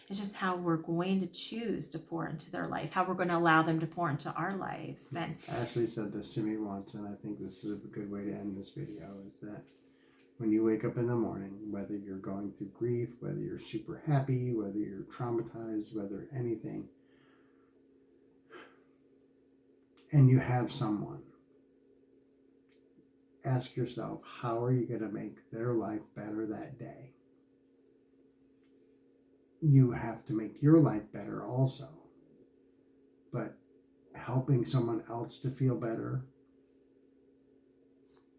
It's just how we're going to choose to pour into their life, how we're going to allow them to pour into our life. And Ashley said this to me once, and I think this is a good way to end this video, is that when you wake up in the morning, whether you're going through grief, whether you're super happy, whether you're traumatized, whether anything, and you have someone, ask yourself, how are you going to make their life better that day? You have to make your life better also. But helping someone else to feel better,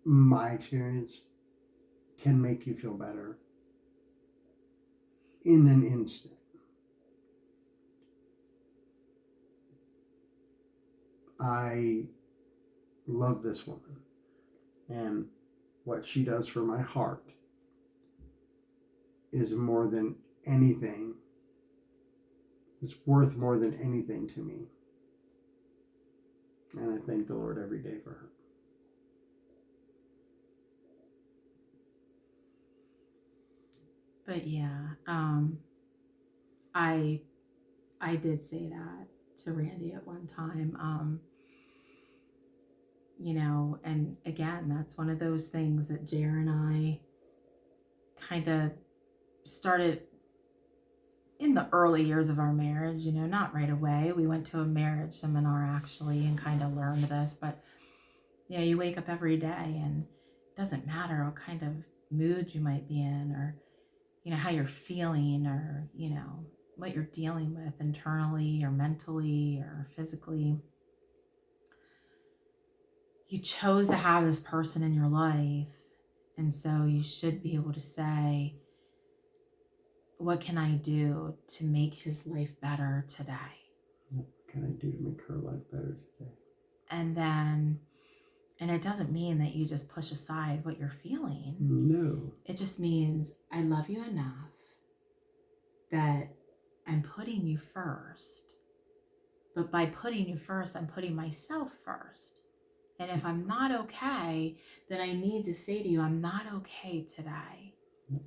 my experience, can make you feel better in an instant. I love this woman, and what she does for my heart is more than anything. It's worth more than anything to me. And I thank the Lord every day for her. But yeah, I did say that to Randy at one time. And again, that's one of those things that Jer and I kind of started in the early years of our marriage, not right away. We went to a marriage seminar actually and kind of learned this, but yeah, you wake up every day and it doesn't matter what kind of mood you might be in, or how you're feeling, or what you're dealing with internally or mentally or physically. You chose to have this person in your life, and so you should be able to say, what can I do to make his life better today? What can I do to make her life better today? And it doesn't mean that you just push aside what you're feeling. No. It just means I love you enough that I'm putting you first. But by putting you first, I'm putting myself first. And if I'm not okay, then I need to say to you, I'm not okay today.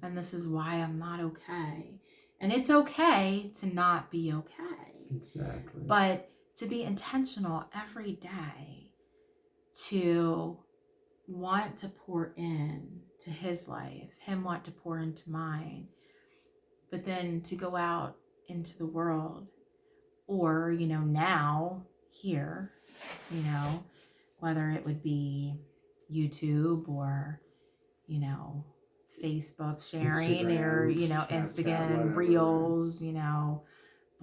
And this is why I'm not okay. And it's okay to not be okay. Exactly. But to be intentional every day to want to pour in to his life, him want to pour into mine, but then to go out into the world, or, now here, whether it would be YouTube or, Facebook sharing, or, Instagram reels,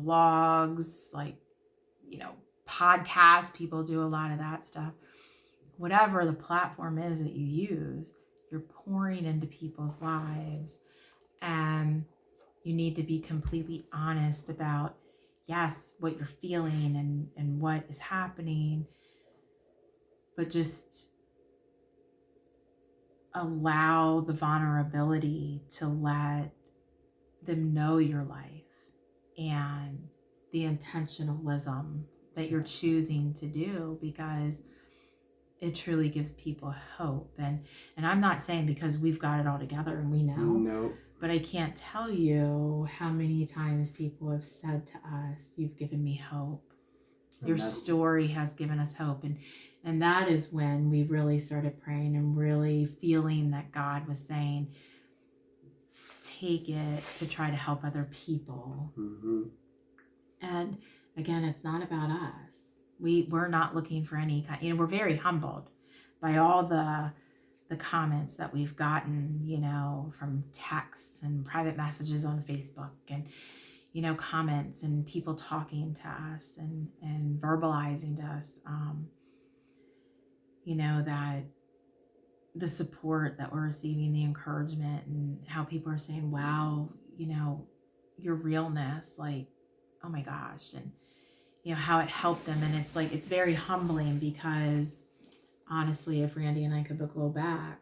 blogs, like, podcasts. People do a lot of that stuff. Whatever the platform is that you use, you're pouring into people's lives, and you need to be completely honest about, yes, what you're feeling and what is happening, but just allow the vulnerability to let them know your life and the intentionalism that you're choosing to do, because it truly gives people hope. And I'm not saying because we've got it all together and we know. No. But I can't tell you how many times people have said to us, you've given me hope. Your story has given us hope. And that is when we really started praying and really feeling that God was saying, take it to try to help other people. Mm-hmm. And again, it's not about us. We're not looking for any kind, we're very humbled by all the comments that we've gotten, from texts and private messages on Facebook, and, comments and people talking to us and verbalizing to us, that the support that we're receiving, the encouragement, and how people are saying, wow, your realness, like, oh my gosh, and how it helped them. And it's like, it's very humbling, because honestly, if Randy and I could go back,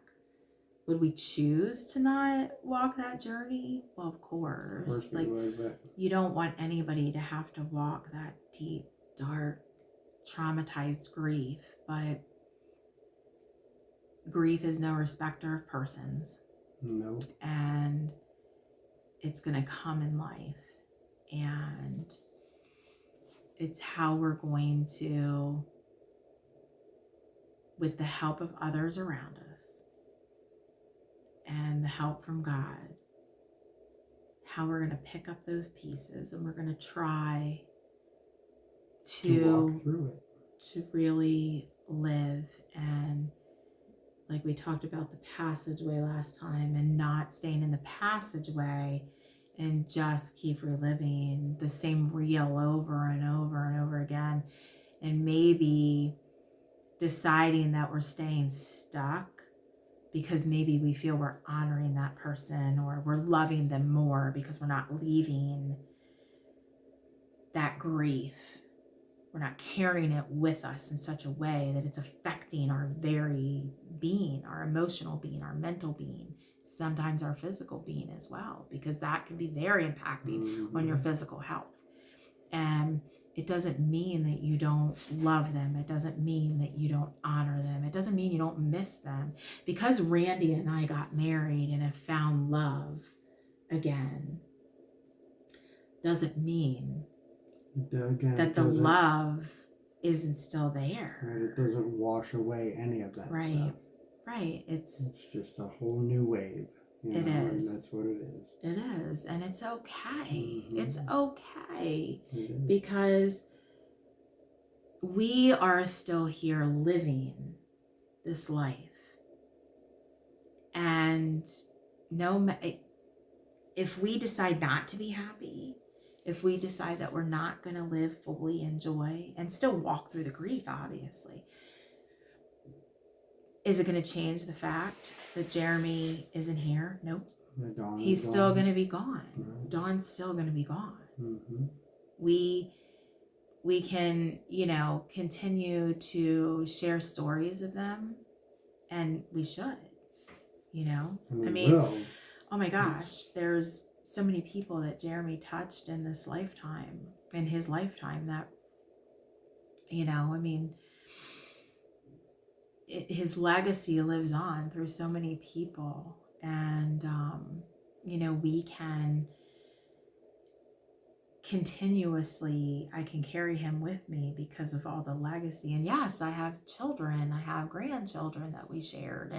would we choose to not walk that journey? Well, of course. we would, but You don't want anybody to have to walk that deep, dark, traumatized grief, but grief is no respecter of persons. no. And it's going to come in life. And it's how we're going to, with the help of others around us and the help from God, how we're going to pick up those pieces, and we're going to try to walk through it, to really live. And like we talked about the passageway last time, and not staying in the passageway and just keep reliving the same reel over and over and over again, and maybe deciding that we're staying stuck because maybe we feel we're honoring that person, or we're loving them more because we're not leaving that grief. We're not carrying it with us in such a way that it's affecting our very being, our emotional being, our mental being, sometimes our physical being as well, because that can be very impacting on your physical health. And it doesn't mean that you don't love them. It doesn't mean that you don't honor them. It doesn't mean you don't miss them. Because Randy and I got married and have found love again, doesn't mean Again, that the love isn't still there. Right, it doesn't wash away any of that stuff. Right. It's just a whole new wave. It is. And that's what it is. It is. And it's okay. Mm-hmm. It's okay. It is. Because we are still here living this life. And if we decide not to be happy, if we decide that we're not going to live fully in joy and still walk through the grief, obviously, is it going to change the fact that Jeremy isn't here? Nope. He's still going to be gone. Right. Dawn's still going to be gone. Mm-hmm. We can, continue to share stories of them, and we should, will. Oh my gosh, there's so many people that Jeremy touched in his lifetime, that, his legacy lives on through so many people. And, we can continuously, I can carry him with me because of all the legacy. And yes, I have children, I have grandchildren that we shared.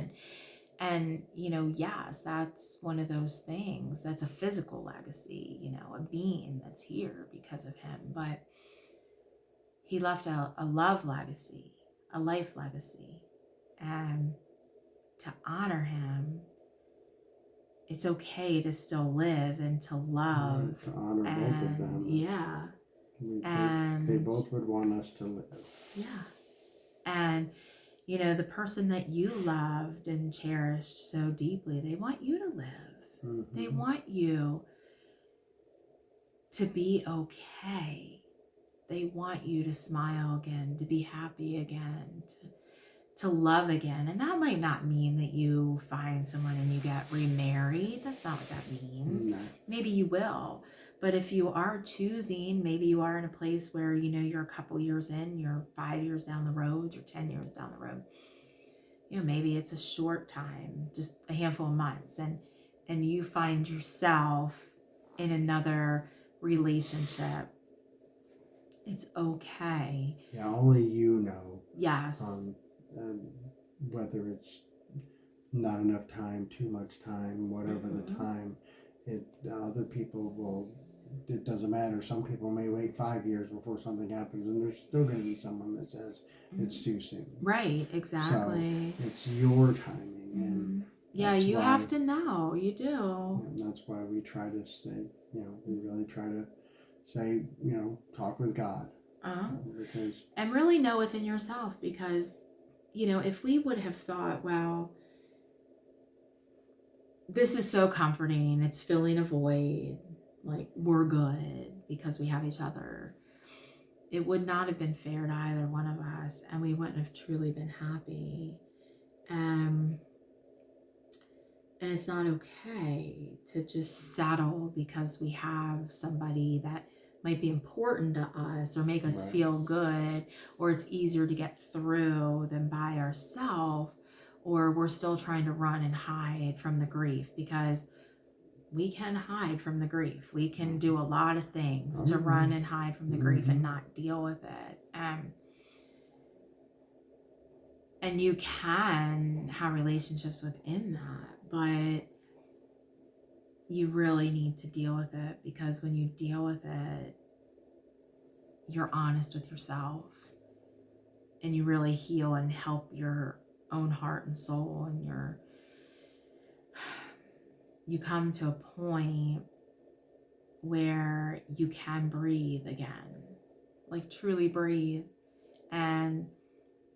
And, yes, that's one of those things. That's a physical legacy, a being that's here because of him. But he left a love legacy, a life legacy. And to honor him, it's okay to still live and to love. To honor both of them. Yeah. They both would want us to live. Yeah. And the person that you loved and cherished so deeply, they want you to live. Mm-hmm. They want you to be okay. They want you to smile again, to be happy again, to love again. And that might not mean that you find someone and you get remarried. That's not what that means. No. Maybe you will. But if you are choosing, maybe you are in a place where, you're a couple years in, you're 5 years down the road, you're 10 years down the road. Maybe it's a short time, just a handful of months, and you find yourself in another relationship. It's okay. Yeah, only you know. Yes. Whether it's not enough time, too much time, whatever the time, other people will. It doesn't matter. Some people may wait 5 years before something happens, and there's still going to be someone that says it's too soon. Right, exactly. So it's your timing, and you have to know. You do. And that's why we try to stay. We really try to say, talk with God. And really know within yourself, because, if we would have thought, well, this is so comforting. It's filling a void. Like, we're good because we have each other. It would not have been fair to either one of us, and we wouldn't have truly been happy. And it's not okay to just settle because we have somebody that might be important to us or make us feel good, or it's easier to get through than by ourselves, or we're still trying to run and hide from the grief, because we can hide from the grief. We can do a lot of things to run and hide from the grief and not deal with it. And you can have relationships within that, but you really need to deal with it, because when you deal with it, you're honest with yourself and you really heal and help your own heart and soul, and you come to a point where you can breathe again, like truly breathe. And,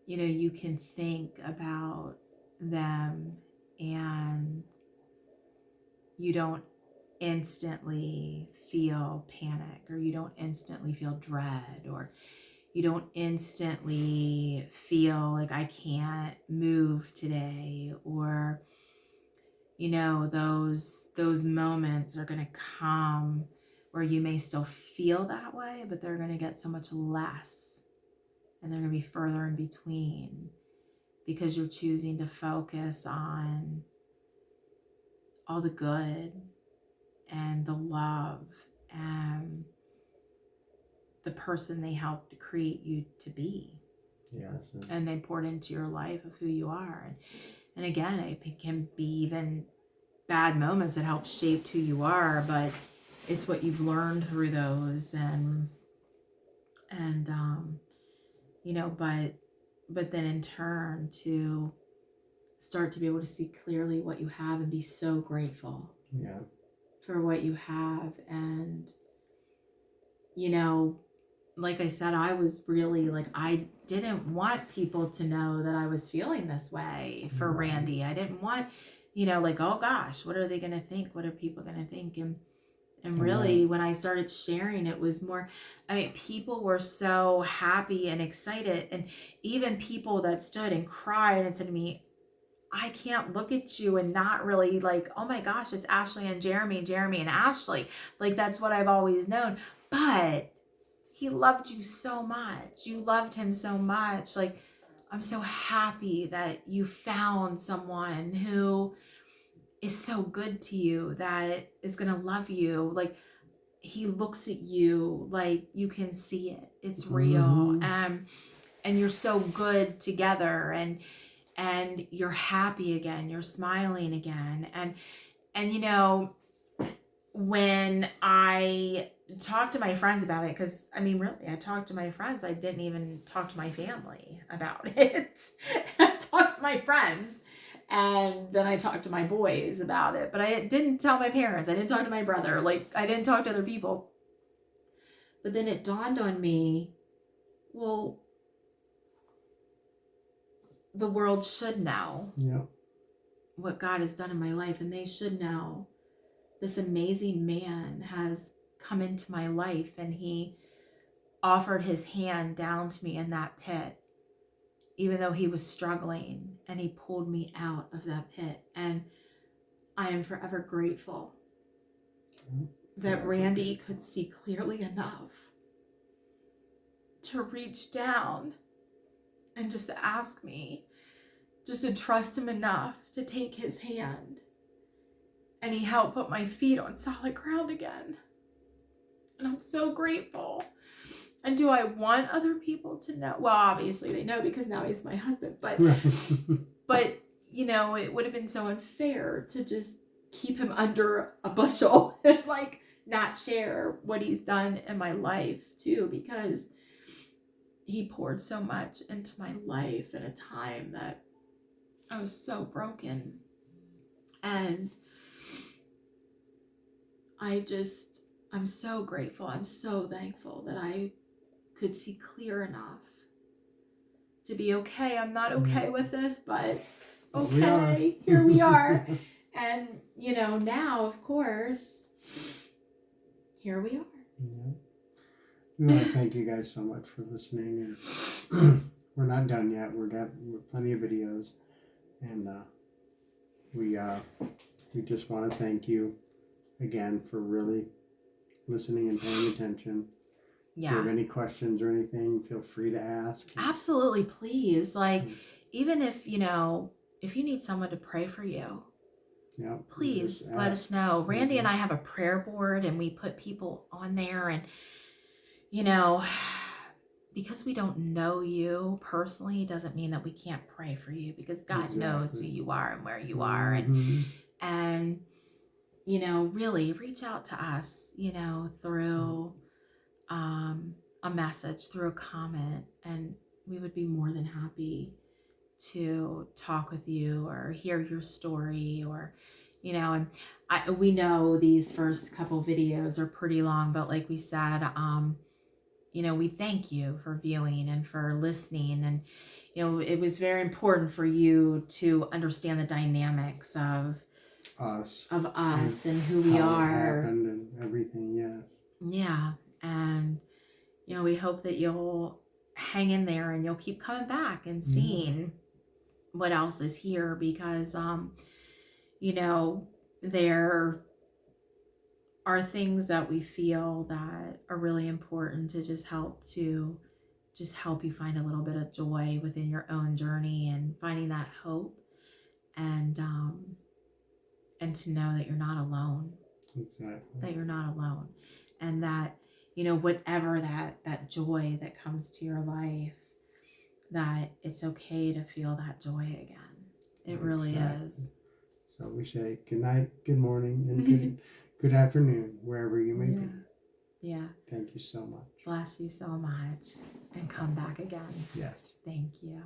you know, you can think about them and you don't instantly feel panic, or you don't instantly feel dread, or you don't instantly feel like I can't move today, or, you know, those moments are going to come where you may still feel that way, but they're going to get so much less, and they're going to be further in between, because you're choosing to focus on all the good and the love and the person they helped to create you to be. Yes. And they poured into your life of who you are. And again, it can be even bad moments that help shape who you are, but it's what you've learned through those. And you know, but then in turn to start to be able to see clearly what you have and be so grateful for what you have. And, you know, like I said, I was really like, I didn't want people to know that I was feeling this way for Randy. I didn't want, you know, like, oh gosh, what are they going to think? What are people going to think? And really, when I started sharing, it was more, I mean, people were so happy and excited. And even people that stood and cried and said to me, I can't look at you and not really like, oh my gosh, it's Ashley and Jeremy and Ashley. Like, that's what I've always known. But he loved you so much. You loved him so much. Like, I'm so happy that you found someone who is so good to you, that is going to love you. Like, he looks at you like you can see it. It's real. And you're so good together, and you're happy again. You're smiling again. And you know, when I talked to my friends about it, because I mean, really, I talked to my friends. I didn't even talk to my family about it. I talked to my friends, and then I talked to my boys about it. But I didn't tell my parents. I didn't talk to my brother. Like, I didn't talk to other people. But then it dawned on me, well, the world should know what God has done in my life, and they should know this amazing man has come into my life, and he offered his hand down to me in that pit, even though he was struggling, and he pulled me out of that pit. And I am forever grateful that Randy could see clearly enough to reach down and just ask me, just to trust him enough to take his hand. And he helped put my feet on solid ground again. And I'm so grateful. And do I want other people to know? Well, obviously they know, because now he's my husband. But, but you know, it would have been so unfair to just keep him under a bushel and like not share what he's done in my life too, because he poured so much into my life at a time that I was so broken. And I'm so grateful. I'm so thankful that I could see clear enough to be okay. I'm not okay with this, but okay, here we are. And, you know, now, of course, here we are. Yeah. We want to thank you guys so much for listening, and we're not done yet. We're plenty of videos, and we just want to thank you again for really listening and paying attention. If you have any questions or anything, feel free to ask. Absolutely, please. Like, even if, you know, if you need someone to pray for you, please let us know. Randy and I have a prayer board, and we put people on there, and, you know, because we don't know you personally doesn't mean that we can't pray for you, because God knows who you are and where you are. And, you know, really reach out to us, you know, through a message, through a comment, and we would be more than happy to talk with you or hear your story, or, you know, and we know these first couple videos are pretty long, but like we said, you know, we thank you for viewing and for listening. And, you know, it was very important for you to understand the dynamics of us and who we are. It happened and everything, yes. Yeah. And, you know, we hope that you'll hang in there and you'll keep coming back and seeing what else is here, because, you know, there are things that we feel that are really important to just help you find a little bit of joy within your own journey and finding that hope, and to know that you're not alone. Exactly. That you're not alone, and that, you know, whatever that joy that comes to your life, that it's okay to feel that joy again. It really is. So we say good night, good morning, and good afternoon, wherever you may be. Yeah. Thank you so much. Bless you so much, and come back again. Yes. Thank you.